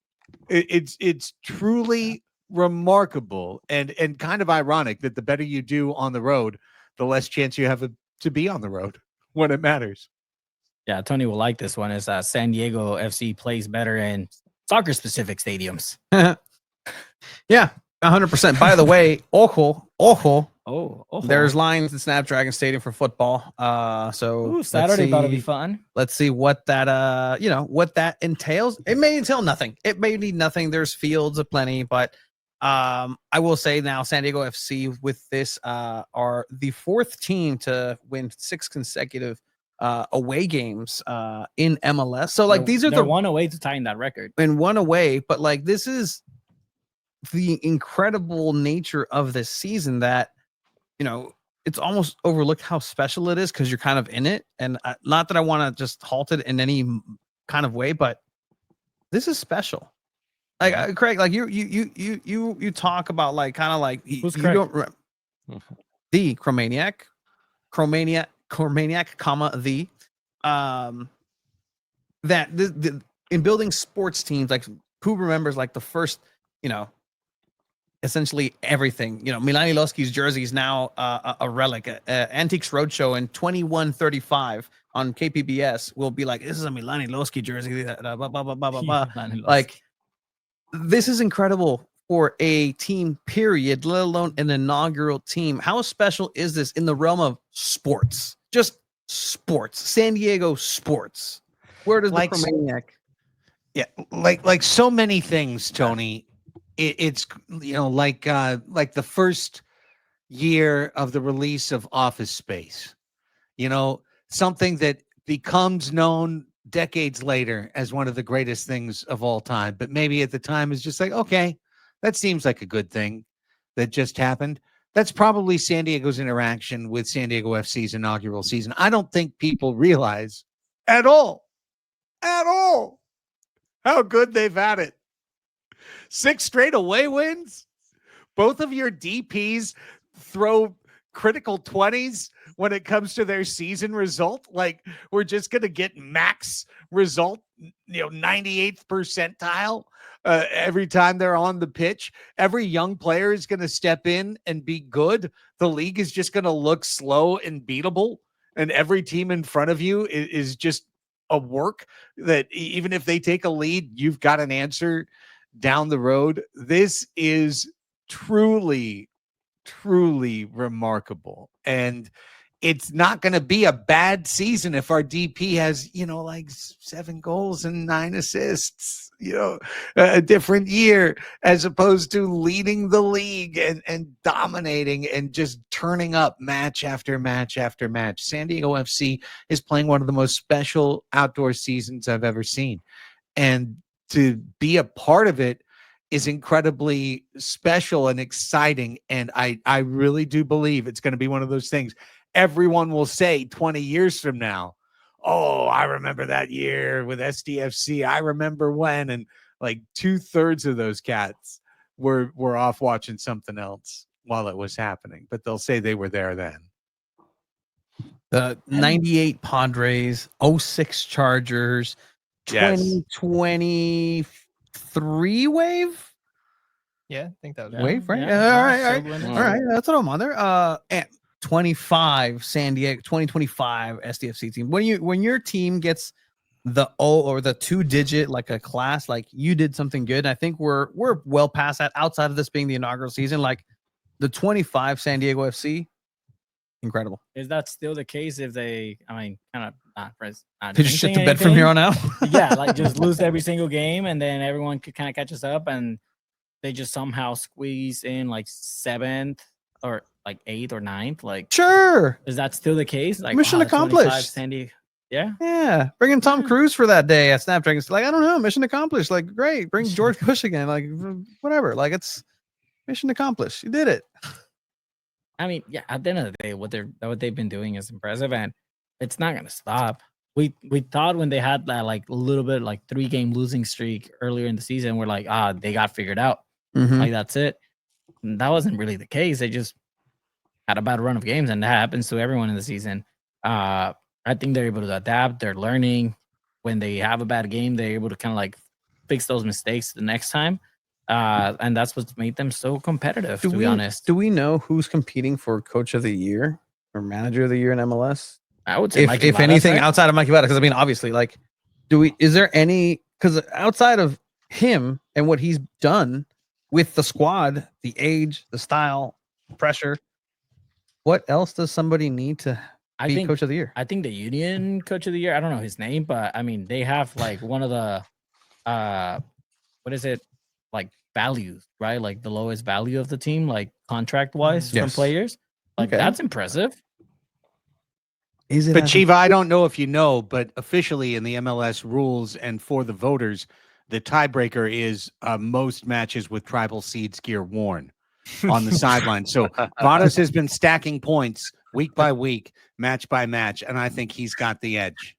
It's truly remarkable and kind of ironic that the better you do on the road, the less chance you have to be on the road when it matters. Yeah, Tony will like this one. Is San Diego FC plays better in soccer-specific stadiums. Yeah, 100%. By the way, ojo. There's lines in Snapdragon Stadium for football. So Saturday about to be fun. Let's see what that what that entails. It may entail nothing. It may need nothing. There's fields aplenty, but I will say now San Diego FC with this are the 4th team to win 6 consecutive away games in MLS. So they're one away to tying that record. And one away, but this is the incredible nature of this season that it's almost overlooked how special it is because you're kind of in it. And not that I want to just halt it in any kind of way, but this is special. Craig, you talk about who's Craig? You don't the Chromaniac, that in building sports teams, who remembers the first, essentially everything. Milan Linovsky's jersey is now a relic. Antiques Roadshow in 2135 on KPBS will be this is a Milan Linovsky jersey. This is incredible for a team, period, let alone an inaugural team. How special is this in the realm of sports? Just sports. San Diego sports. Where does the Chromaniac? Yeah, like so many things, Tony. It's like the first year of the release of Office Space, something that becomes known decades later as one of the greatest things of all time, but maybe at the time is just okay, that seems like a good thing that just happened. That's probably San Diego's interaction with San Diego FC's inaugural season. I don't think people realize at all how good they've had it 6 straight away wins. Both of your DPs throw critical 20s when it comes to their season result. Like, we're just going to get max result, 98th percentile every time they're on the pitch. Every young player is going to step in and be good. The league is just going to look slow and beatable. And every team in front of you is just a work that even if they take a lead, you've got an answer down the road. This is truly remarkable. And it's not going to be a bad season if our DP has, like 7 goals and 9 assists, a different year, as opposed to leading the league and dominating and just turning up match after match after match. San Diego FC is playing one of the most special outdoor seasons I've ever seen. And to be a part of it is incredibly special and exciting. And I really do believe it's going to be one of those things everyone will say 20 years from now, oh, I remember that year with SDFC. I remember when. And like 2/3 of those cats were off watching something else while it was happening, but they'll say they were there then. The 98 Padres, 06 Chargers, Yes. 2023 Wave? Yeah, I think that was Wave, right? Yeah. All right. Silver All right. That's what I'm on there. And 25 San Diego, 2025 SDFC team. When your team gets the O or the 2-digit, like a class, like you did something good. And I think we're well past that, outside of this being the inaugural season. Like the 25 San Diego FC, incredible. Is that still the case if they, kind of not They just shit the bed from here on out. Yeah, like just lose every single game, and then everyone could kind of catch us up, and they just somehow squeeze in like 7th or like 8th or 9th. Like, Sure. is that still the case? Like, Mission the 25 accomplished. San Diego. Yeah. Yeah. Bringing Tom Yeah. Cruise for that day at Snapdragon. It's like, I don't know. Mission accomplished. Like, great. Bring George Bush again. Like, whatever. Like, it's mission accomplished. You did it. I mean, yeah, at the end of the day, what they've been doing is impressive, and it's not gonna stop. We thought when they had that like a little bit like 3-game losing streak earlier in the season, we're like, they got figured out. Mhm. Like, that's it. And that wasn't really the case. They just had a bad run of games, and that happens to everyone in the season. I think they're able to adapt. They're learning. When they have a bad game, they're able to kind of like fix those mistakes the next time. And that's what's made them so competitive, to be honest. Do we know who's competing for Coach of the Year or Manager of the Year in MLS? I would say If anything, outside of Mikey Vada, because I mean, obviously, like, is there any, because outside of him and what he's done with the squad, the age, the style, pressure, what else does somebody need to be Coach of the Year? I think the Union Coach of the Year, I don't know his name, but I mean, they have like one of the, what is it? Like values, right? Like the lowest value of the team, like contract wise from Yes. players. Like, Okay. that's impressive. Is it? But Chiva, I don't know if you know, but officially in the MLS rules and for the voters, the tiebreaker is most matches with tribal seeds gear worn on the sideline. So Vadas has been stacking points week by week, match by match, and I think he's got the edge.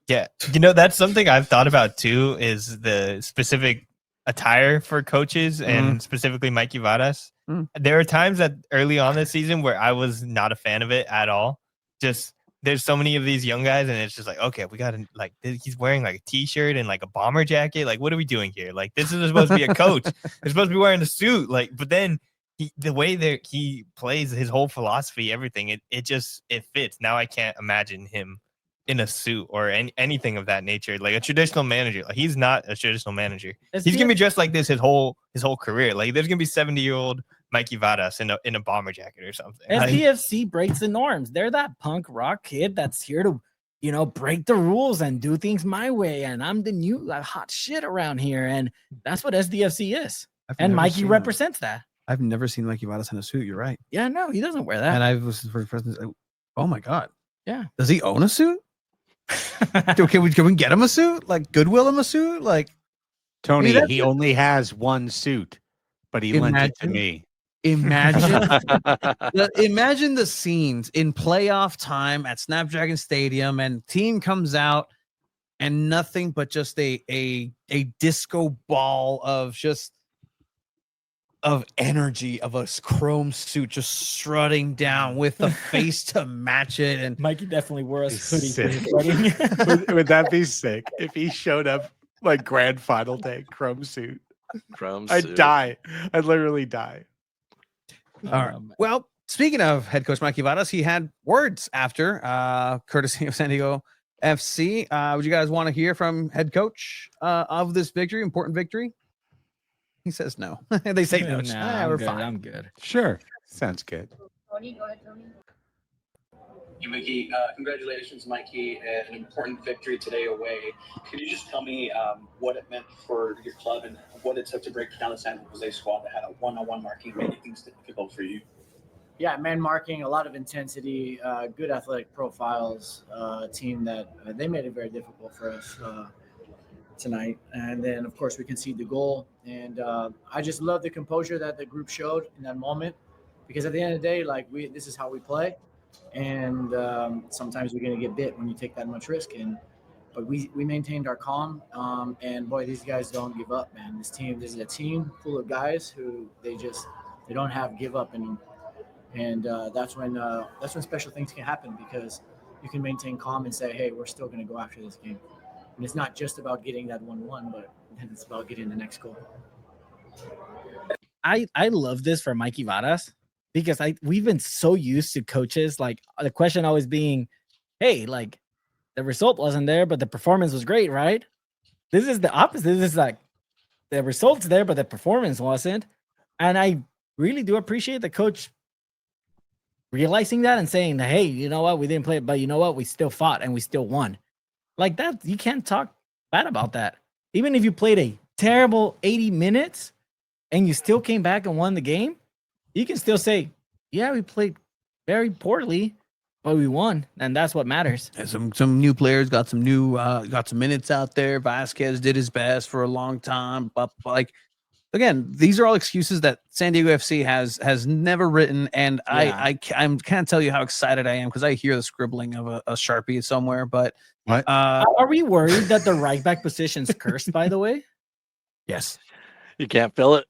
Yeah. That's something I've thought about too, is the specific attire for coaches and specifically Mikey Vadas. There are times that early on this season where I was not a fan of it at all. Just there's so many of these young guys, and it's just like, okay, we got to like, he's wearing like a t-shirt and like a bomber jacket. Like, what are we doing here? Like, this is supposed to be a coach. They're supposed to be wearing a suit. Like, but then the way that he plays, his whole philosophy, everything, it fits. Now I can't imagine him in a suit or anything of that nature, like a traditional manager. Like, he's not a traditional manager. He's gonna be dressed like this his whole career. Like, there's gonna be 70-year-old Mikey Vadas in a bomber jacket or something. SDFC breaks the norms. They're that punk rock kid that's here to, break the rules and do things my way. And I'm the new hot shit around here. And that's what SDFC is. And Mikey represents that. I've never seen Mikey Vadas in a suit. You're right. Yeah, no, he doesn't wear that. And I was the first person. Oh my God. Yeah. Does he own a suit? Can we get him a suit? Like, Goodwill him a suit? Like, Tony, I mean, he only has one suit, but he lent it to me. Imagine the scenes in playoff time at Snapdragon Stadium, and team comes out and nothing but just a disco ball of just of energy of a chrome suit just strutting down with the face to match it. And Mikey definitely wore a He's hoodie for his sick. wedding. Would that be sick if he showed up like grand final day, chrome suit? Chrome I'd suit. die. I'd literally die. all right. Well, speaking of head coach Mikey Vadas, he had words after, courtesy of San Diego FC. Would you guys want to hear from head coach of this victory, important victory? He says no. They say no. Nah, We're I'm good. fine. I'm good. Sure. Sounds good. Tony, go ahead, Tony. You, Mickey, congratulations, Mikey, an important victory today away. Could you just tell me what it meant for your club and what it took to break down the San Jose squad that had a one-on-one marking, making things difficult for you? Yeah, man marking, a lot of intensity, good athletic profiles, a team that they made it very difficult for us tonight. And then, of course, we conceded the goal. And I just love the composure that the group showed in that moment, because at the end of the day, like, this is how we play. And sometimes we're going to get bit when you take that much risk. But we maintained our calm. And boy, these guys don't give up, man. This is a team full of guys who they don't have give up in them. And that's when special things can happen, because you can maintain calm and say, hey, we're still going to go after this game. And it's not just about getting that 1-1, but it's about getting the next goal. I love this for Mikey Vadas, because we've been so used to coaches, like, the question always being, hey, like, the result wasn't there, but the performance was great, right? This is the opposite. This is like, the result's there, but the performance wasn't. And I really do appreciate the coach realizing that and saying that, hey, you know what, we didn't play it, but you know what, we still fought and we still won. Like that, you can't talk bad about that. Even if you played a terrible 80 minutes and you still came back and won the game, you can still say, yeah, we played very poorly, but we won, and that's what matters. And some new players got some minutes out there. Vasquez did his best for a long time, but like, again, these are all excuses that San Diego FC has never written, and I can't tell you how excited I am, because I hear the scribbling of a Sharpie somewhere. But what? Are we worried that the right back position's cursed? By the way, yes, You can't feel it.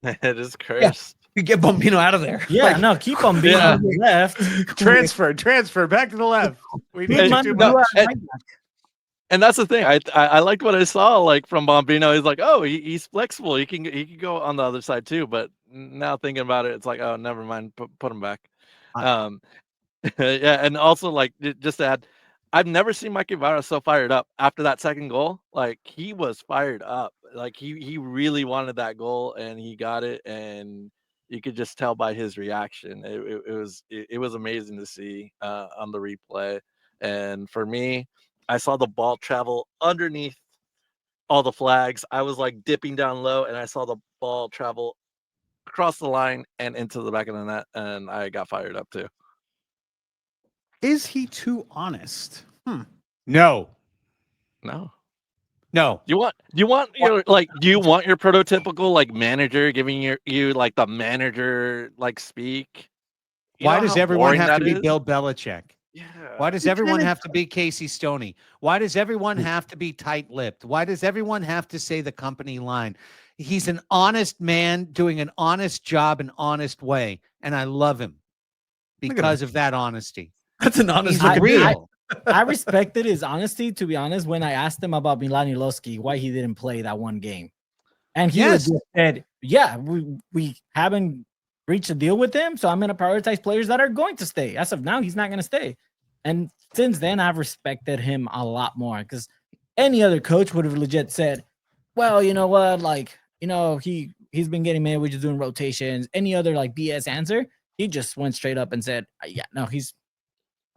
It is cursed. you get Bombino out of there. yeah, no, keep on being on the left. Transfer back to the left. We need you too No, much. and that's the thing. I liked what I saw, like, from Bombino. He's like, oh, he's flexible. He can go on the other side too. But now thinking about it, it's like, oh, never mind. Put him back. Yeah, and also, like, just to add, I've never seen Mikey Vara so fired up after that second goal. Like, he was fired up. Like, he really wanted that goal, and he got it. And you could just tell by his reaction. It was amazing to see on the replay. And for me, I saw the ball travel underneath all the flags. I was like dipping down low, and I saw the ball travel across the line and into the back of the net, and I got fired up too. Is he too honest? No. Do you want your, like, do you want your prototypical, like, manager giving you like the manager, like, speak? Why does everyone have to be Bill? Bill Belichick? Yeah. Why does everyone have to be Casey Stoney? Why does everyone have to be tight-lipped? Why does everyone have to say the company line? He's an honest man doing an honest job, an honest way, and I love him because of that honesty. That's an honest. He's real. I respected his honesty, to be honest, when I asked him about Milan Iloski, why he didn't play that one game. And he legit said, yeah, we haven't reached a deal with him, so I'm going to prioritize players that are going to stay. As of now, he's not going to stay. And since then, I've respected him a lot more, because any other coach would have legit said, well, you know what, like, you know, he's been getting mad, we're just doing rotations. Any other, like, BS answer, he just went straight up and said, yeah, no, he's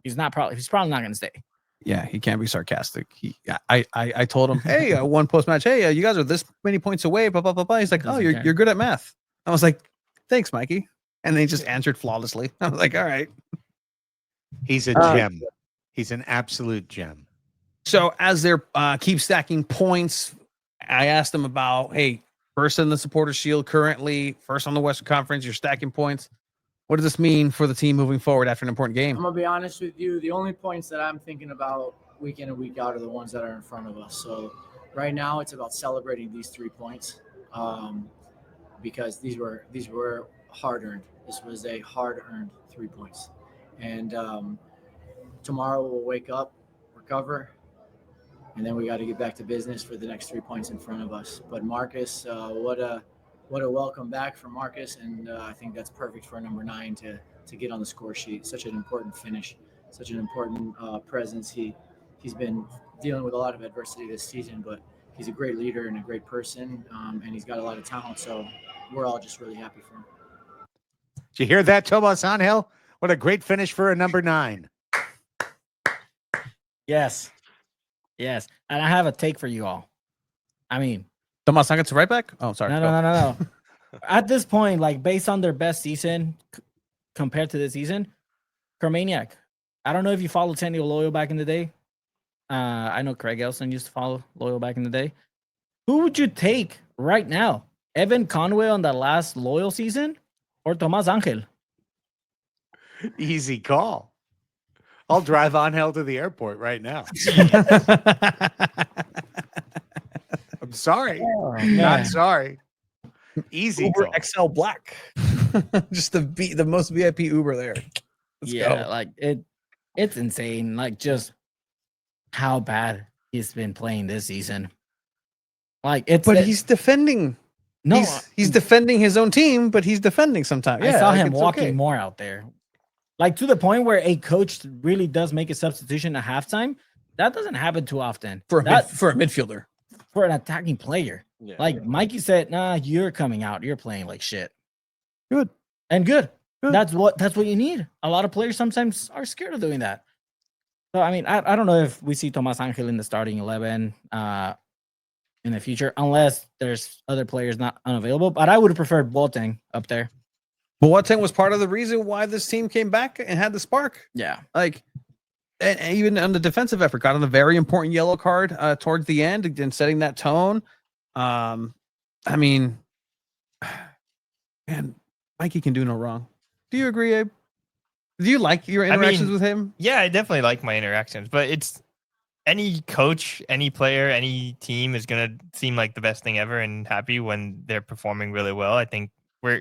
probably not going to stay. Yeah, he can't be sarcastic. I told him, hey, one post match, hey, you guys are this many points away, blah blah blah blah. He's like, oh, you're good at math. I was like, thanks, Mikey. And then he just answered flawlessly. I was like, all right. He's a gem. He's an absolute gem. So as they're keep stacking points, I asked them about, hey, first in the Supporter Shield currently, first on the Western Conference, you're stacking points. What does this mean for the team moving forward after an important game? I'm going to be honest with you. The only points that I'm thinking about week in and week out are the ones that are in front of us. So right now it's about celebrating these 3 points, because these were hard earned. This was a hard earned 3 points, and tomorrow we'll wake up, recover, and then we got to get back to business for the next 3 points in front of us. But Marcus, what a welcome back for Marcus, and I think that's perfect for number 9 to get on the score sheet. Such an important finish, such an important presence. He's been dealing with a lot of adversity this season, but he's a great leader and a great person, and he's got a lot of talent. So we're all just really happy for him. Did you hear that, Tomas Angel? What a great finish for a number 9. Yes. And I have a take for you all. I mean, Tomas Angel to right back? Oh, sorry. No. At this point, like based on their best season compared to this season, Chromaniac. I don't know if you followed SanDiego Loyal back in the day. I know Craig Elson used to follow Loyal back in the day. Who would you take right now? Evan Conway on that last Loyal season or Tomas Angel? Easy call. I'll drive Angel to the airport right now. I'm sorry. Not sorry. Easy Uber call. XL Black. Just the most VIP Uber there. Let's go. Like it's insane. Like just how bad he's been playing this season. Like he's defending. No, he's defending his own team, but he's defending sometimes. I saw him walking more out there. Like to the point where a coach really does make a substitution at halftime. That doesn't happen too often. For a midfielder. For an attacking player. Yeah. Like Mikey said, nah, you're coming out. You're playing like shit. Good. That's what you need. A lot of players sometimes are scared of doing that. So I mean, I don't know if we see Tomas Angel in the starting 11 in the future, unless there's other players not unavailable. But I would have preferred Boateng up there. Boateng was part of the reason why this team came back and had the spark. Yeah. Like, and even on the defensive effort, got on a very important yellow card towards the end and setting that tone. I mean, man, Mikey can do no wrong. Do you agree, Abe? Do you like your interactions with him? Yeah, I definitely like my interactions, but it's any coach, any player, any team is going to seem like the best thing ever and happy when they're performing really well. I think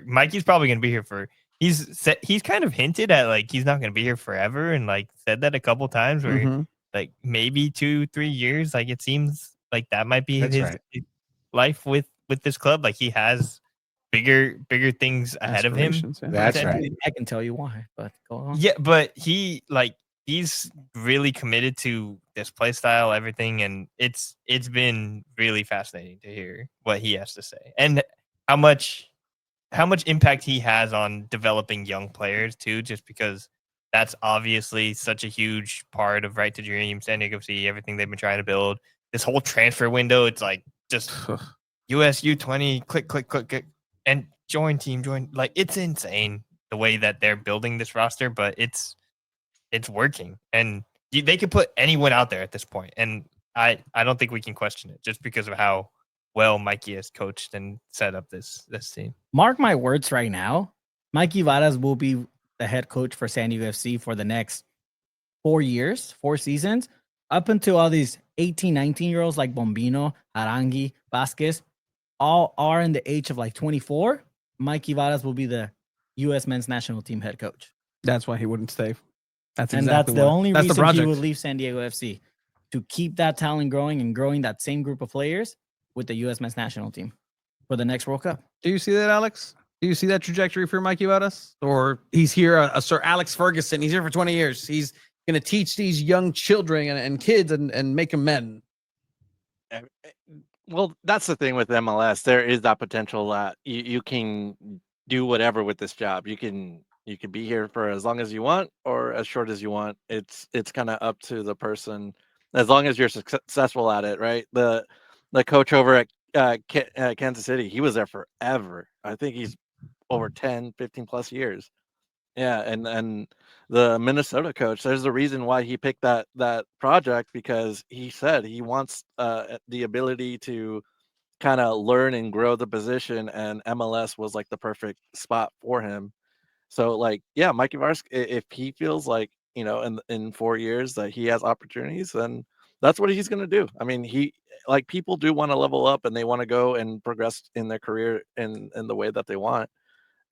Mikey's probably going to be here he's kind of hinted at like he's not going to be here forever and like said that a couple times where like maybe 2-3 years. Like it seems like that might be his life with this club. Like he has bigger things ahead of him. Yeah. That's right. I can tell you why, but go on. Yeah, but he's really committed to this play style, everything, and it's been really fascinating to hear what he has to say and how much impact he has on developing young players too, just because that's obviously such a huge part of Right to Dream, SanDiego FC, everything they've been trying to build. This whole transfer window, it's like just US U20, click, and join. Like it's insane the way that they're building this roster, but it's working, and they could put anyone out there at this point, and I don't think we can question it just because of how well Mikey has coached and set up this team. Mark my words right now. Mikey Varas will be the head coach for SanDiego FC for the next 4 seasons, up until all these 18, 19-year-olds like Bombino, Arangi, Vasquez, all are in the age of like 24. Mikey Varas will be the U.S. men's national team head coach. That's why he wouldn't stay. That's the only reason he would leave SanDiego FC, to keep that talent growing and growing that same group of players with the U.S. men's national team for the next World Cup. Do you see that, Alex? Do you see that trajectory for Mikey Varas? Or he's here, a Sir Alex Ferguson. He's here for 20 years. He's going to teach these young children and kids and make them men. Well, that's the thing with MLS. There is that potential that you can do whatever with this job. You can be here for as long as you want or as short as you want. It's kind of up to the person, as long as you're successful at it, right? The coach over at Kansas City, he was there forever. I think he's over 10, 15 plus years. Yeah, and the Minnesota coach, there's a reason why he picked that project, because he said he wants the ability to kind of learn and grow the position, and MLS was like the perfect spot for him. So like, yeah, Mikey Varas, if he feels like, in 4 years that he has opportunities, then that's what he's going to do. I mean, people do want to level up and they want to go and progress in their career in the way that they want.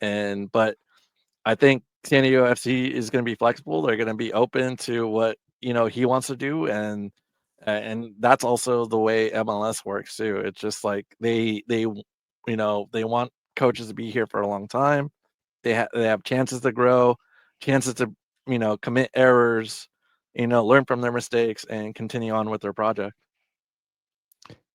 But I think SanDiego FC is going to be flexible. They're going to be open to what he wants to do, and that's also the way MLS works too. It's just like they want coaches to be here for a long time. They have chances to grow, chances to commit errors, learn from their mistakes and continue on with their project.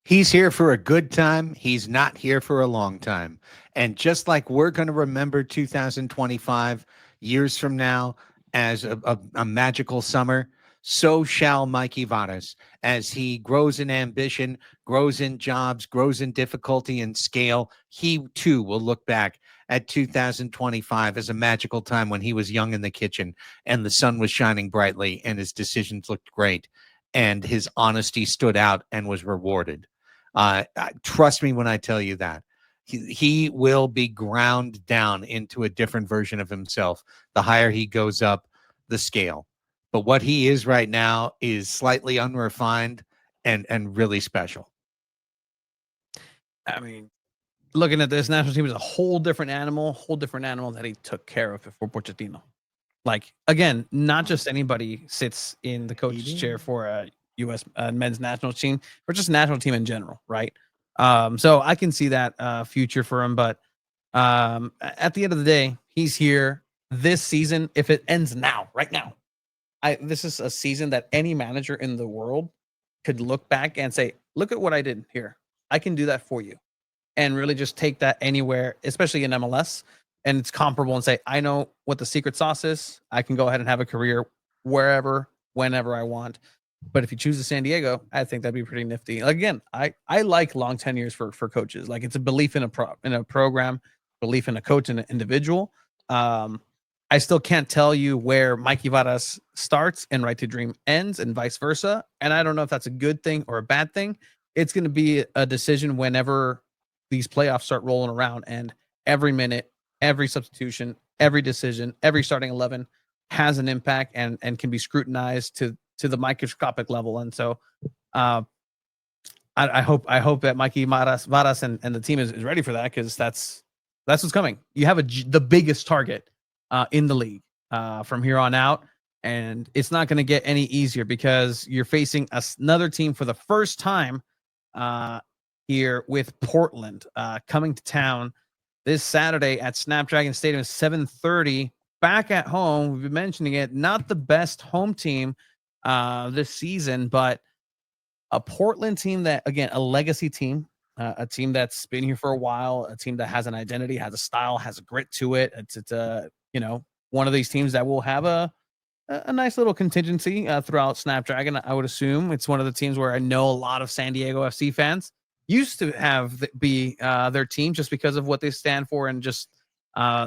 He's here for a good time. He's not here for a long time. And just like we're going to remember 2025 years from now as a magical summer, so shall Mikey Varas as he grows in ambition, grows in jobs, grows in difficulty and scale. He too will look back at 2025 as a magical time when he was young in the kitchen and the sun was shining brightly and his decisions looked great and his honesty stood out and was rewarded. Trust me when I tell you that. He will be ground down into a different version of himself the higher he goes up the scale. But what he is right now is slightly unrefined and really special. I mean, looking at this national team is a whole different animal that he took care of before Pochettino. Like, again, not just anybody sits in the coach's chair for a U.S. Men's national team, or just national team in general, right? So I can see that future for him. But at the end of the day, he's here this season. If it ends now, right now, this is a season that any manager in the world could look back and say, look at what I did here. I can do that for you. And really just take that anywhere, especially in MLS. And it's comparable and say, I know what the secret sauce is. I can go ahead and have a career wherever, whenever I want. But if you choose the SanDiego, I think that'd be pretty nifty. Again, I like long tenures for coaches. Like, it's a belief in a program, belief in a coach and an individual. I still can't tell you where Mikey Varas starts and Right to Dream ends and vice versa. And I don't know if that's a good thing or a bad thing. It's going to be a decision whenever these playoffs start rolling around, and every minute, every substitution, every decision, every starting 11 has an impact and can be scrutinized to the microscopic level. And so I hope that Mikey Varas and the team is ready for that, because that's what's coming. You have the biggest target in the league from here on out, and it's not going to get any easier because you're facing another team for the first time here with Portland coming to town this Saturday at Snapdragon Stadium, 7:30. Back at home, we've been mentioning it, not the best home team this season, but a Portland team that, again, a legacy team, a team that's been here for a while, a team that has an identity, has a style, has a grit to it. It's one of these teams that will have a nice little contingency throughout Snapdragon. I would assume it's one of the teams where I know a lot of SanDiego FC fans used to have be their team just because of what they stand for and just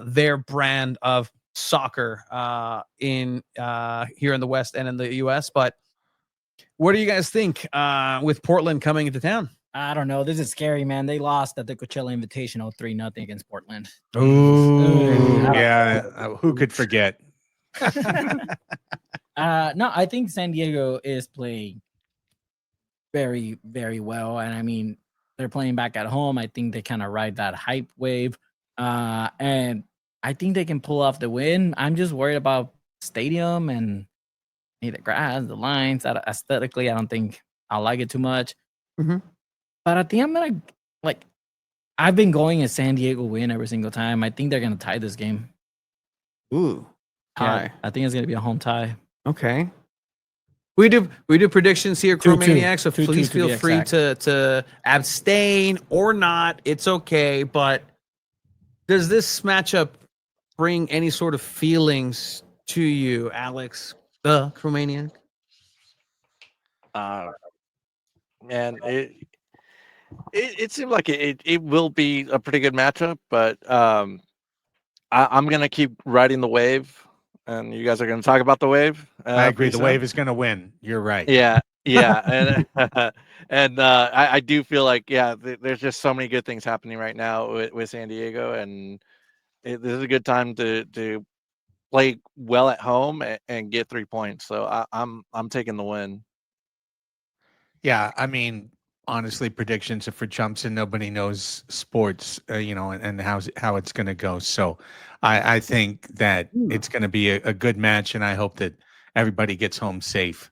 their brand of soccer in here in the West and in the US. But what do you guys think with Portland coming into town? I don't know. This is scary, man. They lost at the Coachella Invitational 3-0 against Portland. Ooh, yeah. Who could forget? No, I think SanDiego is playing very, very well. And I mean, they're playing back at home. I think they kind of ride that hype wave. And I think they can pull off the win. I'm just worried about stadium and the grass, the lines. That aesthetically, I don't think I like it too much. Mm-hmm. But I think I'm going to, I've been going a SanDiego win every single time. I think they're going to tie this game. Ooh, tie. Yeah, I think it's going to be a home tie. Okay. We do predictions here, 2-2. Chromaniacs, so 2-2 please to be feel free to abstain or not. It's okay. But does this matchup bring any sort of feelings to you, Alex, the Chromaniac? Man, it seemed like it will be a pretty good matchup, but I'm gonna keep riding the wave, and you guys are gonna talk about the wave. I agree. The wave is gonna win. You're right. Yeah, and I do feel like there's just so many good things happening right now with SanDiego, and this is a good time to play well at home and get 3 points. So I'm taking the win. Yeah, I mean, honestly, predictions are for chumps, and nobody knows sports, and how it's going to go. So, I think that it's going to be a good match, and I hope that everybody gets home safe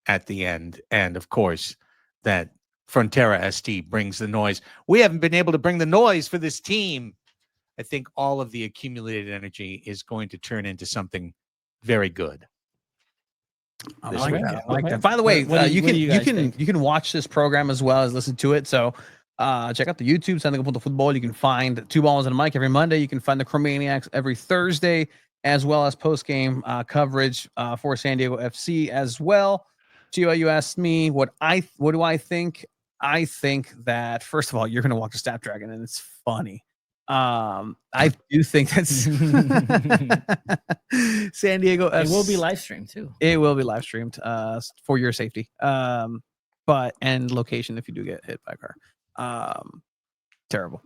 at the end, and of course, that Frontera ST brings the noise. We haven't been able to bring the noise for this team. I think all of the accumulated energy is going to turn into something very good. I This like weekend. that. I like that. By the way, What do you you guys can think? you can watch this program as well as listen to it. So check out the YouTube SanDiego.Futbol. You can find Two Balls and a Mic every Monday. You can find the Chromaniacs every Thursday, as well as post game coverage for San Diego FC as well. Chiva, you asked me what do I think? I think that first of all, you're going to watch a Snapdragon, and it's funny. I do think that's San Diego FC. It will be live streamed too. It will be live streamed for your safety. But and location if you do get hit by a car. Terrible.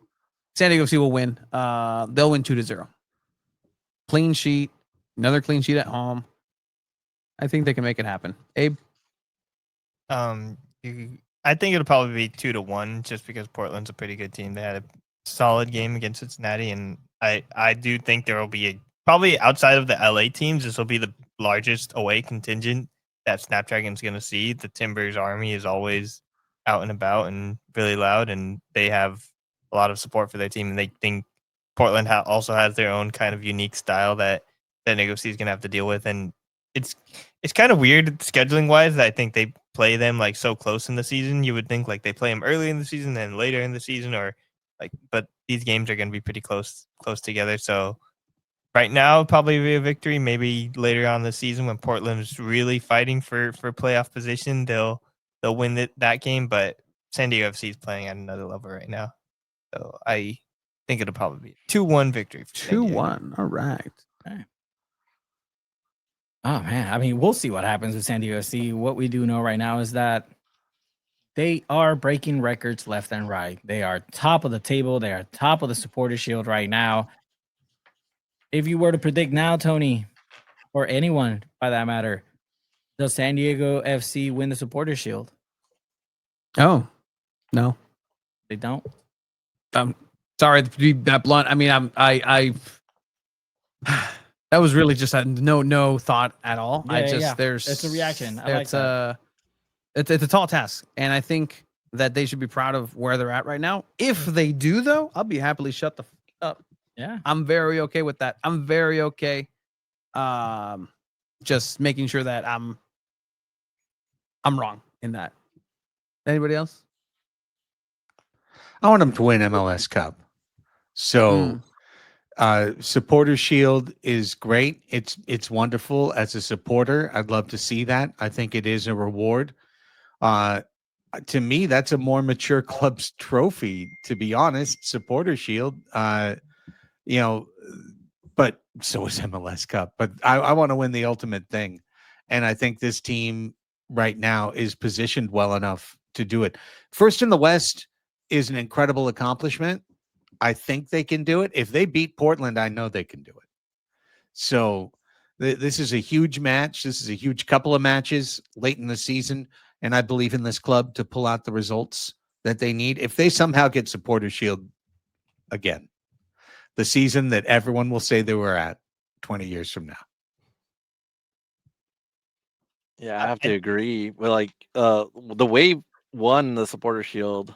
San Diego FC will win. They'll win 2-0. Clean sheet. Another clean sheet at home. I think they can make it happen. Abe? I think it'll probably be 2-1 just because Portland's a pretty good team. They had a solid game against Cincinnati, and I do think there will be probably outside of the LA teams, this will be the largest away contingent that Snapdragon's going to see. The Timbers Army is always out and about and really loud, and they have a lot of support for their team. And they think Portland also has their own kind of unique style that Negoci's is going to have to deal with. And it's kind of weird scheduling wise that I think they play them like so close in the season. You would think like they play them early in the season, then later in the season, or but these games are going to be pretty close together. So right now, probably be a victory. Maybe later on the season when Portland's really fighting for playoff position, they'll win that game. But San Diego FC is playing at another level right now, so I think it'll probably be 2-1 victory. For 2-1. All right. Okay. Oh man, I mean, we'll see what happens with San Diego FC. What we do know right now is that they are breaking records left and right. They are top of the table. They are top of the supporter shield right now. If you were to predict now, Tony, or anyone by that matter, does San Diego FC win the supporter shield? Oh, no. They don't. Sorry to be that blunt. I mean, I that was really just a no thought at all. There's it's a reaction. I like that. It's a tall task, and I think that they should be proud of where they're at right now. If they do, though, I'll be happily shut the up. Yeah, I'm very okay with that. I'm very okay. Just making sure that I'm wrong in that. Anybody else? I want them to win MLS Cup. So, supporter shield is great. It's wonderful as a supporter. I'd love to see that. I think it is a reward. To me, that's a more mature club's trophy, to be honest. Supporter shield, but so is MLS Cup. But I want to win the ultimate thing, and I think this team right now is positioned well enough to do it. First in the West is an incredible accomplishment. I think they can do it. If they beat Portland, I know they can do it. So this is a huge match. This is a huge couple of matches late in the season, and I believe in this club to pull out the results that they need. If they somehow get supporter shield again, the season that everyone will say they were at 20 years from now. Yeah, I have to agree. Well, the Wave won the supporter shield.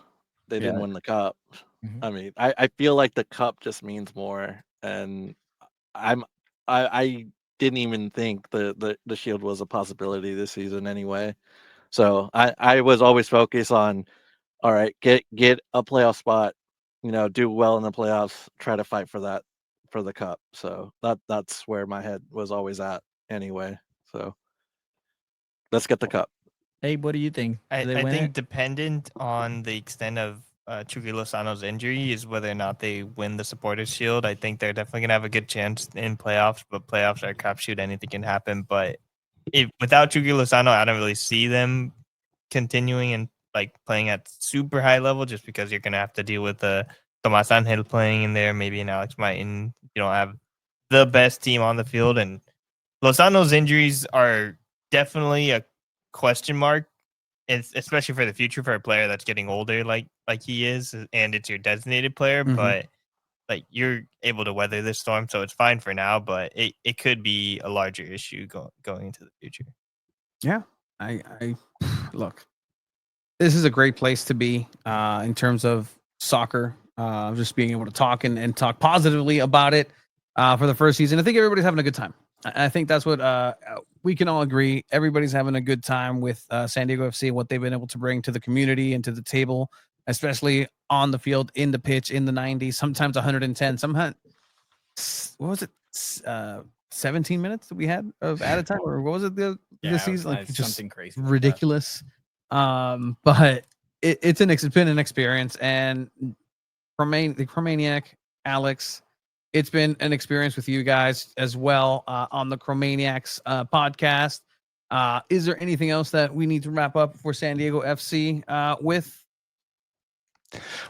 They didn't win the cup. Mhm. I mean, I feel like the cup just means more, and I didn't even think the shield was a possibility this season anyway. So I was always focused on, all right, get a playoff spot, do well in the playoffs, try to fight for the cup. So that's where my head was always at anyway. So let's get the cup. Hey, what do you think? I Do they win think it? dependent on the extent of Chucky Lozano's injury is whether or not they win the Supporters Shield. I think they're definitely gonna have a good chance in playoffs, but playoffs are a crapshoot. Anything can happen. But without Chucky Lozano, I don't really see them continuing and playing at super high level, just because you're gonna have to deal with Tomas Angel playing in there, maybe an Alex Martin. You don't have the best team on the field, and Lozano's injuries are definitely a question mark it's especially for the future for a player that's getting older, like he is, and it's your designated player. Mhm. But like you're able to weather this storm, so it's fine for now. But it could be a larger issue going into the future. Yeah, I look. This is a great place to be in terms of soccer. Just being able to talk and talk positively about it for the first season. I think everybody's having a good time. I think that's what we can all agree. Everybody's having a good time with San Diego FC and what they've been able to bring to the community and to the table, especially on the field, in the pitch, in the 90s, sometimes 110, sometimes, what was it? 17 minutes that we had of at a time, or what was it this season? Like just something crazy. Like that. ridiculous. But it's been an experience, and the Chromaniac, Alex, it's been an experience with you guys as well on the Chromaniacs podcast. Is there anything else that we need to wrap up for San Diego FC with?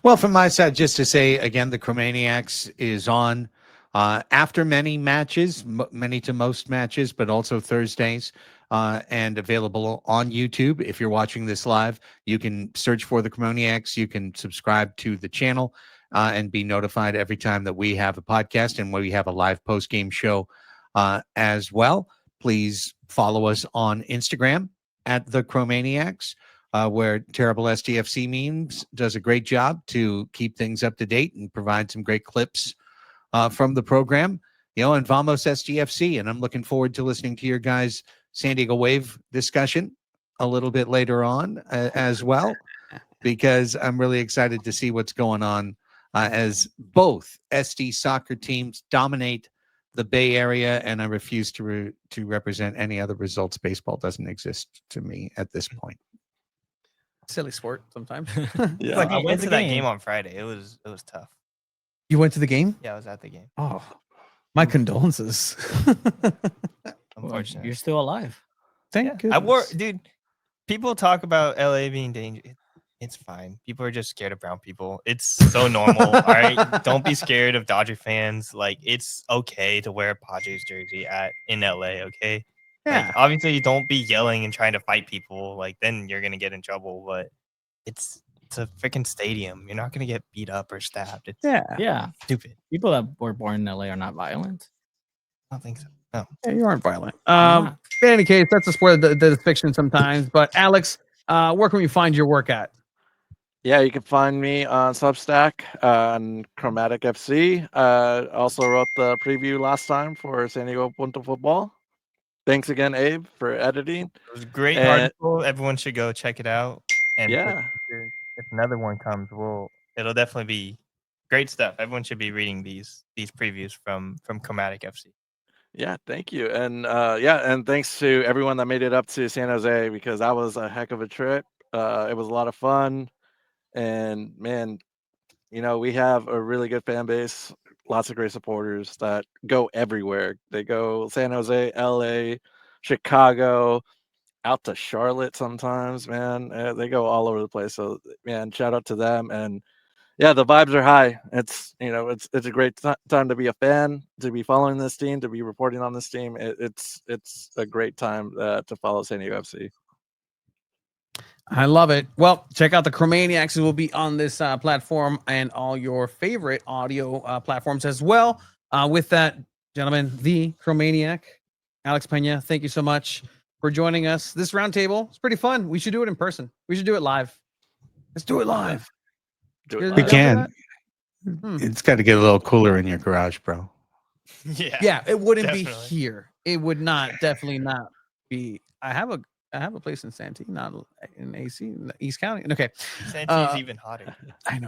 Well, from my side, just to say again, the Chromaniacs is on after many matches, many to most matches, but also Thursdays, and available on YouTube. If you're watching this live, you can search for the Chromaniacs. You can subscribe to the channel and be notified every time that we have a podcast and when we have a live post-game show as well. Please follow us on Instagram at the Chromaniacs. Where Terrible SDFC Memes does a great job to keep things up to date and provide some great clips from the program, and Vamos SDFC. And I'm looking forward to listening to your guys' San Diego Wave discussion a little bit later on as well, because I'm really excited to see what's going on as both SD soccer teams dominate the Bay Area, and I refuse to represent any other results. Baseball doesn't exist to me at this point. Silly sport sometimes. Yeah, I went to that game on Friday. It was tough. You went to the game? Yeah, I was at the game. Oh, my condolences. Unfortunately, You're still alive. Thank I wore, goodness. dude. People talk about LA being dangerous. It's fine. People are just scared of brown people. It's so normal. All right, don't be scared of Dodger fans. Like, it's okay to wear a Padres jersey in LA. Okay. Yeah. Like, obviously, you don't be yelling and trying to fight people. Like, then you're gonna get in trouble. But it's a freaking stadium. You're not gonna get beat up or stabbed. It's Yeah. stupid. People that were born in LA are not violent. I don't think so. No. Yeah, you aren't violent. not. In any case, that's a sport that is fiction sometimes. But Alex, where can we find your work at? Yeah, you can find me on Substack on Chromatic FC. Also wrote the preview last time for SanDiego.Futbol. Thanks again, Abe, for editing. It was a great And- article. Everyone should go check it out. And Yeah. if another one comes, it'll definitely be great stuff. Everyone should be reading these previews from Chromatic FC. Yeah, thank you. And and thanks to everyone that made it up to San Jose, because that was a heck of a trip. It was a lot of fun. And man, we have a really good fan base, lots of great supporters that go everywhere. They go San Jose, LA, Chicago, out to Charlotte sometimes, man. They go all over the place. So man, shout out to them. And yeah, the vibes are high. It's it's a great time to be a fan, to be following this team, to be reporting on this team. It's a great time to follow San Diego FC. I love it. Well, check out the Chromaniacs. It will be on this platform and all your favorite audio platforms as well. With that, gentlemen, the Chromaniac, Alex Pena, thank you so much for joining us. This roundtable, it's pretty fun. We should do it in person. We should do it live. Let's do it live. We can. It's got to get a little cooler in your garage, bro. Yeah, it wouldn't definitely. be here. It would definitely not be. I have a place in Santee, not in AC, in the East County. Okay. Santee's even hotter. I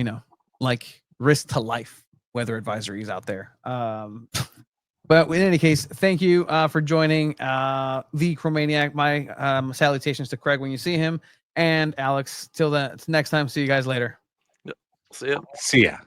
know. Like risk to life weather advisories out there. But in any case, thank you for joining the Chromaniac. My salutations to Craig when you see him, and Alex. Till the next time. See you guys later. See ya. See ya.